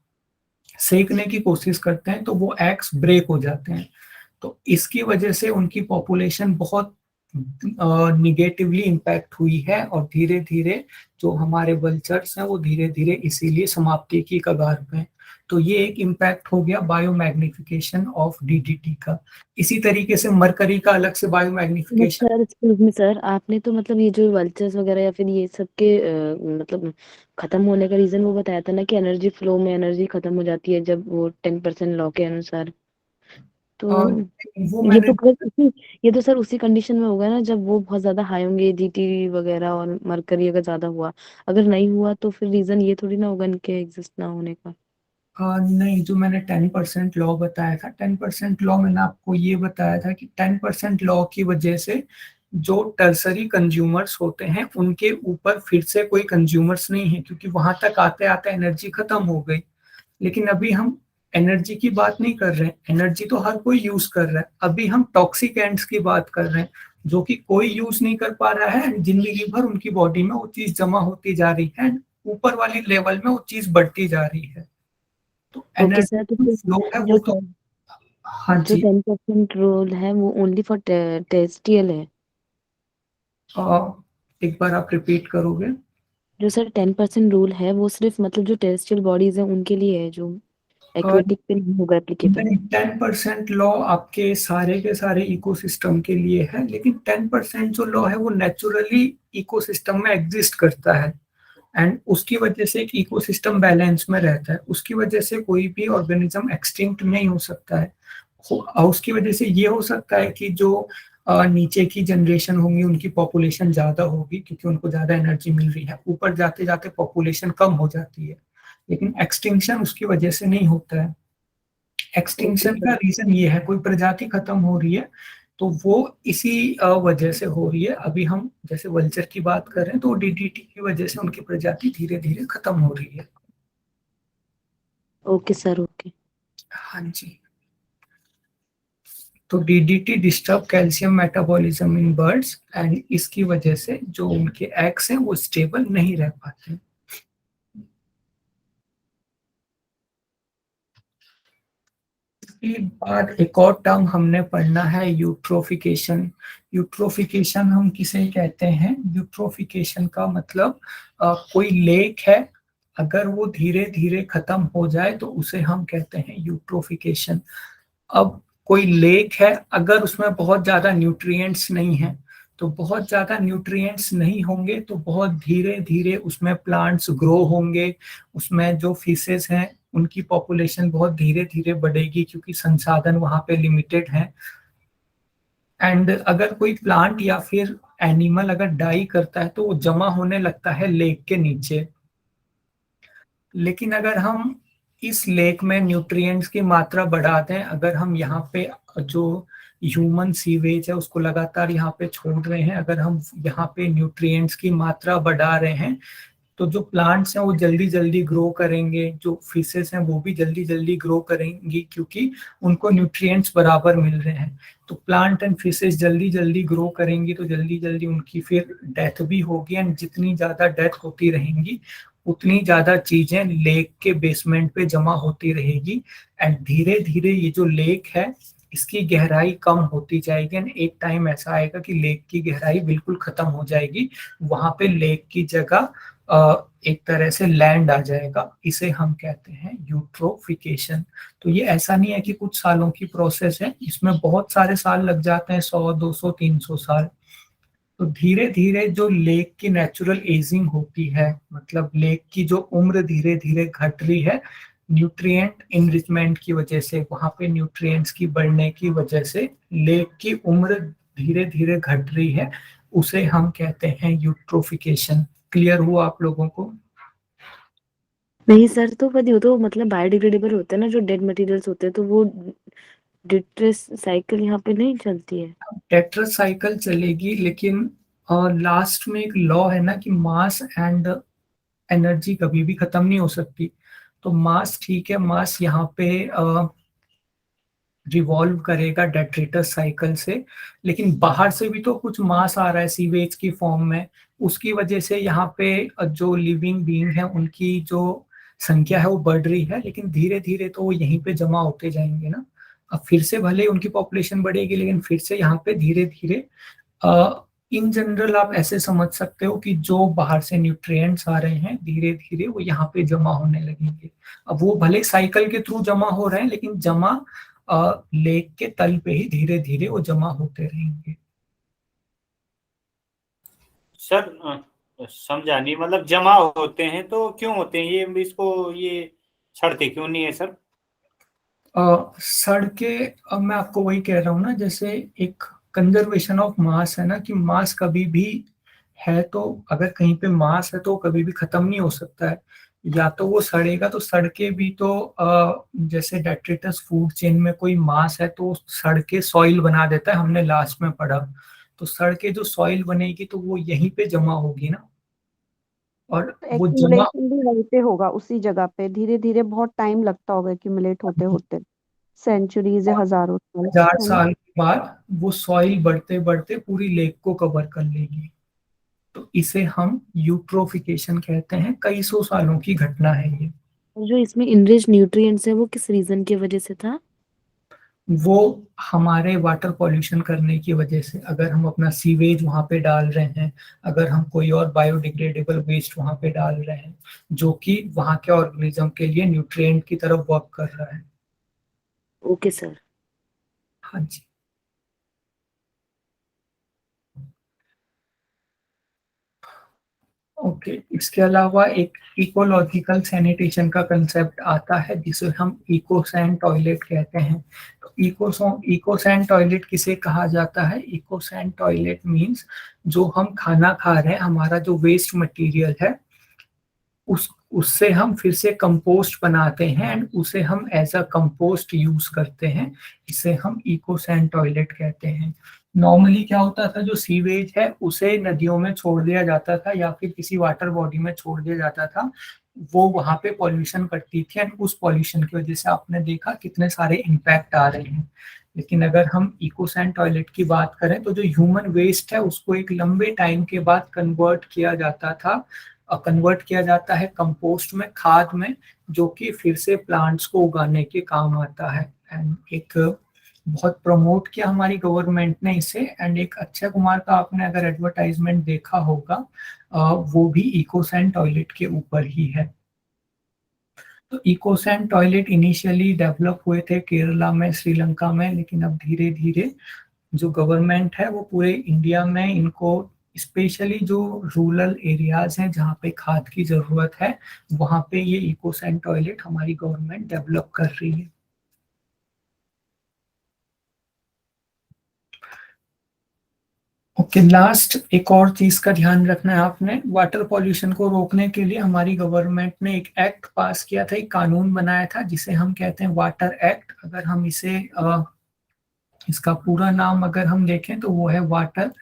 सेकने की कोशिश करते हैं तो वो एग्स ब्रेक हो जाते हैं। तो इसकी वजह से उनकी पॉपुलेशन बहुत निगेटिवली इम्पैक्ट हुई है, और धीरे धीरे जो हमारे वल्चर्स हैं वो धीरे धीरे इसीलिए समाप्ति की कगार पे हैं। तो ये एक इम्पैक्ट हो गया बायोमैग्निफिकेशन ऑफ डीडीटी का। इसी तरीके से मरकरी का अलग से biomagnification. Sir excuse me sir, आपने तो मतलब ये जो वल्चर्स वगैरह या फिर ये सब के मतलब खत्म होने का रीजन वो बताया था ना कि एनर्जी फ्लो में एनर्जी खत्म हो जाती है जब वो 10% लॉ के अनुसार। तो वो ये मैंने तो ये तो सर उसी कंडीशन में होगा ना जब वो बहुत ज्यादा हाई होंगे, जीटी वगैरह और मरकरी अगर ज्यादा हुआ। अगर नहीं हुआ तो फिर रीजन ये थोड़ी ना होगा इनके एग्जिस्ट ना होने का। नहीं, जो मैंने 10% लॉ बताया था, 10% लॉ मैंने आपको ये बताया था कि 10% लॉ की वजह से जो टर्सरी कंज्यूमर्स होते हैं उनके ऊपर फिर से कोई कंज्यूमर्स नहीं है, क्योंकि वहां तक आते आते एनर्जी खत्म हो गई। लेकिन अभी हम एनर्जी की बात नहीं कर रहे हैं, एनर्जी तो हर कोई यूज कर रहा है। अभी हम टॉक्सिक एंड्स की बात कर रहे हैं, जो कि कोई यूज नहीं कर पा रहा है, जिंदगी भर उनकी बॉडी में वो चीज जमा होती जा रही है, ऊपर वाली लेवल में वो चीज बढ़ती जा रही है। तो ओके सर, तो एनर्जी फ्लो है वो तो। हाँ जो जी। 10% रोल है वो ओनली फॉर टेरेस्ट्रियल है। एक बार आप रिपीट करोगे? जो सर 10% रूल है वो सिर्फ मतलब जो टेरेस्ट्रियल बॉडीज है उनके लिए है, जो एक्वेटिक पे नहीं होगा एप्लीकेबल। नहीं, 10% लॉ आपके सारे के सारे इकोसिस्टम के लिए है, लेकिन 10% जो लॉ है वो नेचुरली इकोसिस्टम में एग्जिस्ट करता है, एंड उसकी वजह से एक इकोसिस्टम बैलेंस में रहता है। उसकी वजह से कोई भी ऑर्गेनिज्म एक्सटिंक्ट नहीं हो सकता है। उसकी वजह से ये हो सकता है कि जो नीचे की जनरेशन होंगी उनकी पॉपुलेशन ज्यादा होगी, क्योंकि उनको ज्यादा एनर्जी मिल रही है, ऊपर जाते जाते पॉपुलेशन कम हो जाती है, लेकिन एक्सटिंक्शन उसकी वजह से नहीं होता है। एक्सटिंक्शन का रीजन ये है, कोई प्रजाति खत्म हो रही है तो वो इसी वजह से हो रही है। अभी हम जैसे वल्चर की बात कर रहे हैं, तो डीडीटी की वजह से उनकी प्रजाति धीरे धीरे खत्म हो रही है। Okay sir, okay. हाँ जी। तो DDT disturb calcium metabolism in birds, and इसकी वजह से जो उनके एग्स हैं वो स्टेबल नहीं रह पाते। इसके बाद एक और टर्म हमने पढ़ना है, यूट्रोफिकेशन। यूट्रोफिकेशन हम किसे कहते हैं? यूट्रोफिकेशन का मतलब कोई लेक है, अगर वो धीरे धीरे खत्म हो जाए तो उसे हम कहते हैं यूट्रोफिकेशन। अब कोई लेक है, अगर उसमें बहुत ज्यादा न्यूट्रिएंट्स नहीं है, तो बहुत ज्यादा न्यूट्रिएंट्स नहीं होंगे तो बहुत धीरे धीरे उसमें प्लांट्स ग्रो होंगे, उसमें जो फिशेस हैं उनकी पॉपुलेशन बहुत धीरे धीरे बढ़ेगी, क्योंकि संसाधन वहां पे लिमिटेड है। एंड अगर कोई प्लांट या फिर एनिमल अगर डाई करता है तो वो जमा होने लगता है लेक के नीचे। लेकिन अगर हम इस लेक में न्यूट्रिएंट्स की मात्रा बढ़ा दें, अगर हम यहाँ पे जो ह्यूमन सीवेज है उसको लगातार यहाँ पे छोड़ रहे हैं, अगर हम यहाँ पे न्यूट्रिएंट्स की मात्रा बढ़ा रहे हैं तो जो प्लांट्स हैं वो जल्दी जल्दी ग्रो करेंगे, जो फिशेस हैं वो भी जल्दी जल्दी ग्रो करेंगी क्योंकि उनको न्यूट्रिएंट्स बराबर मिल रहे हैं। तो प्लांट एंड फिशेस जल्दी जल्दी ग्रो करेंगी तो जल्दी जल्दी उनकी फिर डेथ भी होगी, एंड जितनी ज्यादा डेथ होती रहेंगी उतनी ज्यादा चीजें लेक के बेसमेंट पे जमा होती रहेगी, एंड धीरे धीरे ये जो लेक है इसकी गहराई कम होती जाएगी, एंड एक टाइम ऐसा आएगा कि लेक की गहराई बिल्कुल खत्म हो जाएगी, वहां पे लेक की जगह एक तरह से लैंड आ जाएगा। इसे हम कहते हैं यूट्रोफिकेशन। तो ये ऐसा नहीं है कि कुछ सालों की प्रोसेस है, इसमें बहुत सारे साल लग जाते हैं, 100, 200, 300 साल। तो धीरे धीरे जो लेक की नेचुरल एजिंग होती है, मतलब लेक की जो उम्र धीरे धीरे घट रही है न्यूट्रिएंट इनरिचमेंट की वजह से, वहां पे न्यूट्रिएंट्स की बढ़ने की वजह से लेक की उम्र धीरे धीरे घट रही है, उसे हम कहते हैं यूट्रोफिकेशन। क्लियर हुआ आप लोगों को? नहीं सर, तो वो तो मतलब बायोडिग्रेडेबल होते हैं ना, जो डेड मटेरियल्स होते हैं, तो वो डिट्रेस साइकिल यहाँ पे नहीं चलती है। टेट्रस साइकिल चलेगी, लेकिन लास्ट में एक लॉ है ना कि मास एंड एनर्जी कभी भी खत्म नहीं हो सकती। तो मास ठीक है, मास यहाँ पे रिवॉल्व करेगा डेट्रेटस साइकिल से, लेकिन बाहर से भी तो कुछ मास आ रहा है सीवेज की फॉर्म में, उसकी वजह से यहाँ पे जो लिविंग बीइंग है उनकी जो संख्या है वो बढ़ रही है, लेकिन धीरे धीरे तो वो यहीं पे जमा होते जाएंगे ना। अब फिर से भले उनकी पॉपुलेशन बढ़ेगी, लेकिन फिर से यहाँ पे धीरे धीरे इन जनरल आप ऐसे समझ सकते हो कि जो बाहर से न्यूट्रिएंट्स आ रहे हैं धीरे धीरे वो यहाँ पे जमा होने लगेंगे। अब वो भले साइकिल के थ्रू जमा हो रहे हैं, लेकिन जमा लेक के तल पे ही धीरे धीरे वो जमा होते रहेंगे। सर समझा नहीं, मतलब जमा होते हैं तो क्यों होते हैं ये, इसको ये सड़ते क्यों नहीं है सर? सड़के, अब मैं आपको वही कह रहा हूँ ना, जैसे एक कंजर्वेशन ऑफ मास है ना, कि मास कभी भी है तो अगर कहीं पे मास है तो कभी भी खत्म नहीं हो सकता है, या तो वो सड़ेगा। तो सड़के भी तो जैसे डेट्रिटस फूड चेन में कोई मास है तो सड़ के सॉइल बना देता है, हमने लास्ट में पढ़ा। तो सड़ के जो सॉइल बनेगी तो वो यहीं पे जमा होगी ना, और वो जमा एक्यूमुलेशन भी वहीं पे होगा उसी जगह पे, धीरे धीरे बहुत टाइम लगता होगा एक्यूमुलेट होते होते, सेंचुरीज या हजारों साल, 1000 है ना? साल के बाद वो सॉइल बढ़ते बढ़ते पूरी लेक को कवर कर लेगी। तो इसे हम यूट्रोफिकेशन कहते हैं, कई सौ सालों की घटना है ये। और जो इसमें इनरिच न्यूट्रिएंट्स है वो किस रीजन की वजह से था? वो हमारे वाटर पॉल्यूशन करने की वजह से, अगर हम अपना सीवेज वहां पे डाल रहे हैं, अगर हम कोई और बायोडिग्रेडेबल वेस्ट वहां पे डाल रहे हैं जो कि वहां के ऑर्गेनिज्म के लिए न्यूट्रिएंट की तरफ वर्क कर रहा है। Okay sir. हाँ जी। ओके, इसके अलावा एक इकोलॉजिकल सैनिटेशन का कंसेप्ट आता है जिसे हम इकोसैन टॉयलेट कहते हैं। तो इकोसैन टॉयलेट किसे कहा जाता है? इकोसैन टॉयलेट मींस जो हम खाना खा रहे हैं, हमारा जो वेस्ट मटेरियल है उससे हम फिर से कंपोस्ट बनाते हैं एंड उसे हम एज अ कंपोस्ट यूज करते हैं, इसे हम इकोसैन टॉयलेट कहते हैं। नॉर्मली क्या होता था, जो सीवेज है उसे नदियों में छोड़ दिया जाता था या फिर किसी वाटर बॉडी में छोड़ दिया जाता था, वो वहां पे पॉल्यूशन करती थी एंड उस पॉल्यूशन की वजह से आपने देखा कितने सारे इम्पैक्ट आ रहे हैं। लेकिन अगर हम इकोसैन टॉयलेट की बात करें तो जो ह्यूमन वेस्ट है उसको एक लंबे टाइम के बाद कन्वर्ट किया जाता है कंपोस्ट में, खाद में, जो कि फिर से प्लांट्स को उगाने के काम आता है। एंड एक बहुत प्रमोट किया हमारी गवर्नमेंट ने इसे, एंड एक अक्षय कुमार का आपने अगर एडवर्टाइजमेंट देखा होगा वो भी इकोसैन टॉयलेट के ऊपर ही है। तो इकोसैन टॉयलेट इनिशियली डेवलप हुए थे केरला में, श्रीलंका में, लेकिन अब धीरे धीरे जो गवर्नमेंट है वो पूरे इंडिया में इनको, स्पेशली जो रूरल एरियाज हैं जहाँ पे खाद की जरूरत है, वहाँ पे ये इकोसैन टॉयलेट हमारी गवर्नमेंट डेवलप कर रही है। ओके, लास्ट एक और चीज का ध्यान रखना है आपने, वाटर पॉल्यूशन को रोकने के लिए हमारी गवर्नमेंट ने एक एक्ट पास किया था, एक कानून बनाया था जिसे हम कहते हैं वाटर एक्ट। अगर हम इसे इसका पूरा नाम अगर हम देखें तो वो है water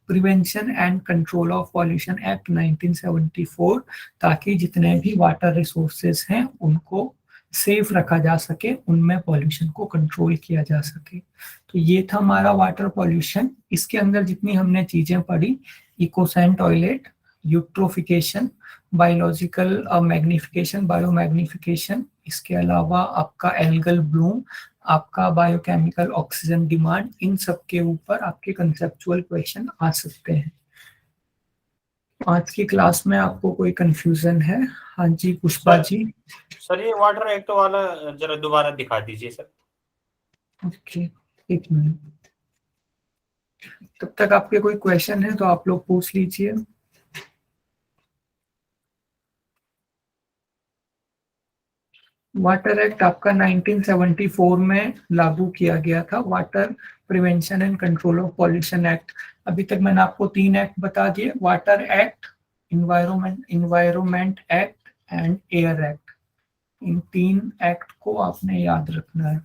prevention and control of pollution act 1974, ताकि जितने भी वाटर रिसोर्सेज हैं उनको सेफ रखा जा सके, उनमें पॉल्यूशन को कंट्रोल किया जा सके। तो ये था हमारा वाटर पॉल्यूशन। इसके अंदर जितनी हमने चीजें पढ़ी, ecosan toilet, eutrophication, biological magnification, biomagnification, इसके अलावा आपका एल्गल ब्लूम, आपका बायोकेमिकल ऑक्सीजन डिमांड, इन सब के ऊपर आपके कंसेप्चुअल क्वेश्चन आ सकते हैं। आज की क्लास में आपको कोई कंफ्यूजन है? हाँ जी पुष्पा जी। सर ये वाटर एक्ट वाला जरा दोबारा दिखा दीजिए सर। ओके, एक मिनट। तब तक आपके कोई क्वेश्चन है तो आप लोग पूछ लीजिए। वाटर एक्ट आपका 1974 में लागू किया गया था, water prevention and control of pollution act. अभी तक मैंने आपको 3 एक्ट बता दिए, water act, environment act and air act. In 3 act को आपने याद रखना है।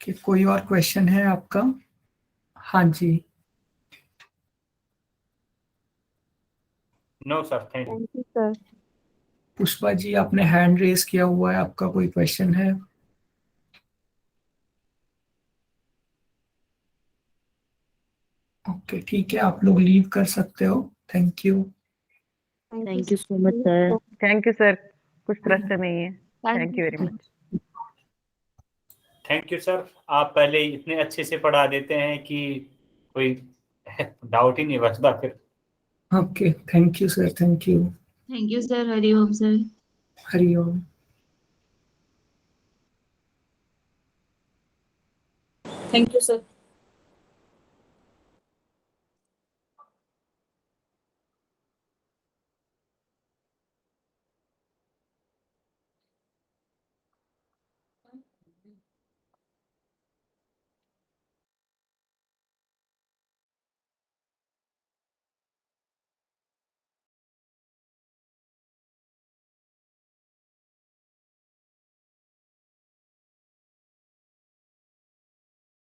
कि कोई और क्वेश्चन है आपका? हाँ जी। No sir, thank you. Thank you sir. Pushpa ji आपने हैंड रेज किया हुआ है, आपका कोई क्वेश्चन है? ओके ठीक है, आप लोग लीव कर सकते हो। Thank you. Thank you so much sir. Thank you sir, कुछ प्रश्न नहीं है। Thank you very much. Thank you sir, आप पहले इतने अच्छे से पढ़ा देते हैं कि कोई डाउट ही नहीं बचता फिर। Okay thank you sir, thank you. Thank you sir. Hariom sir. Hariom. Thank you sir.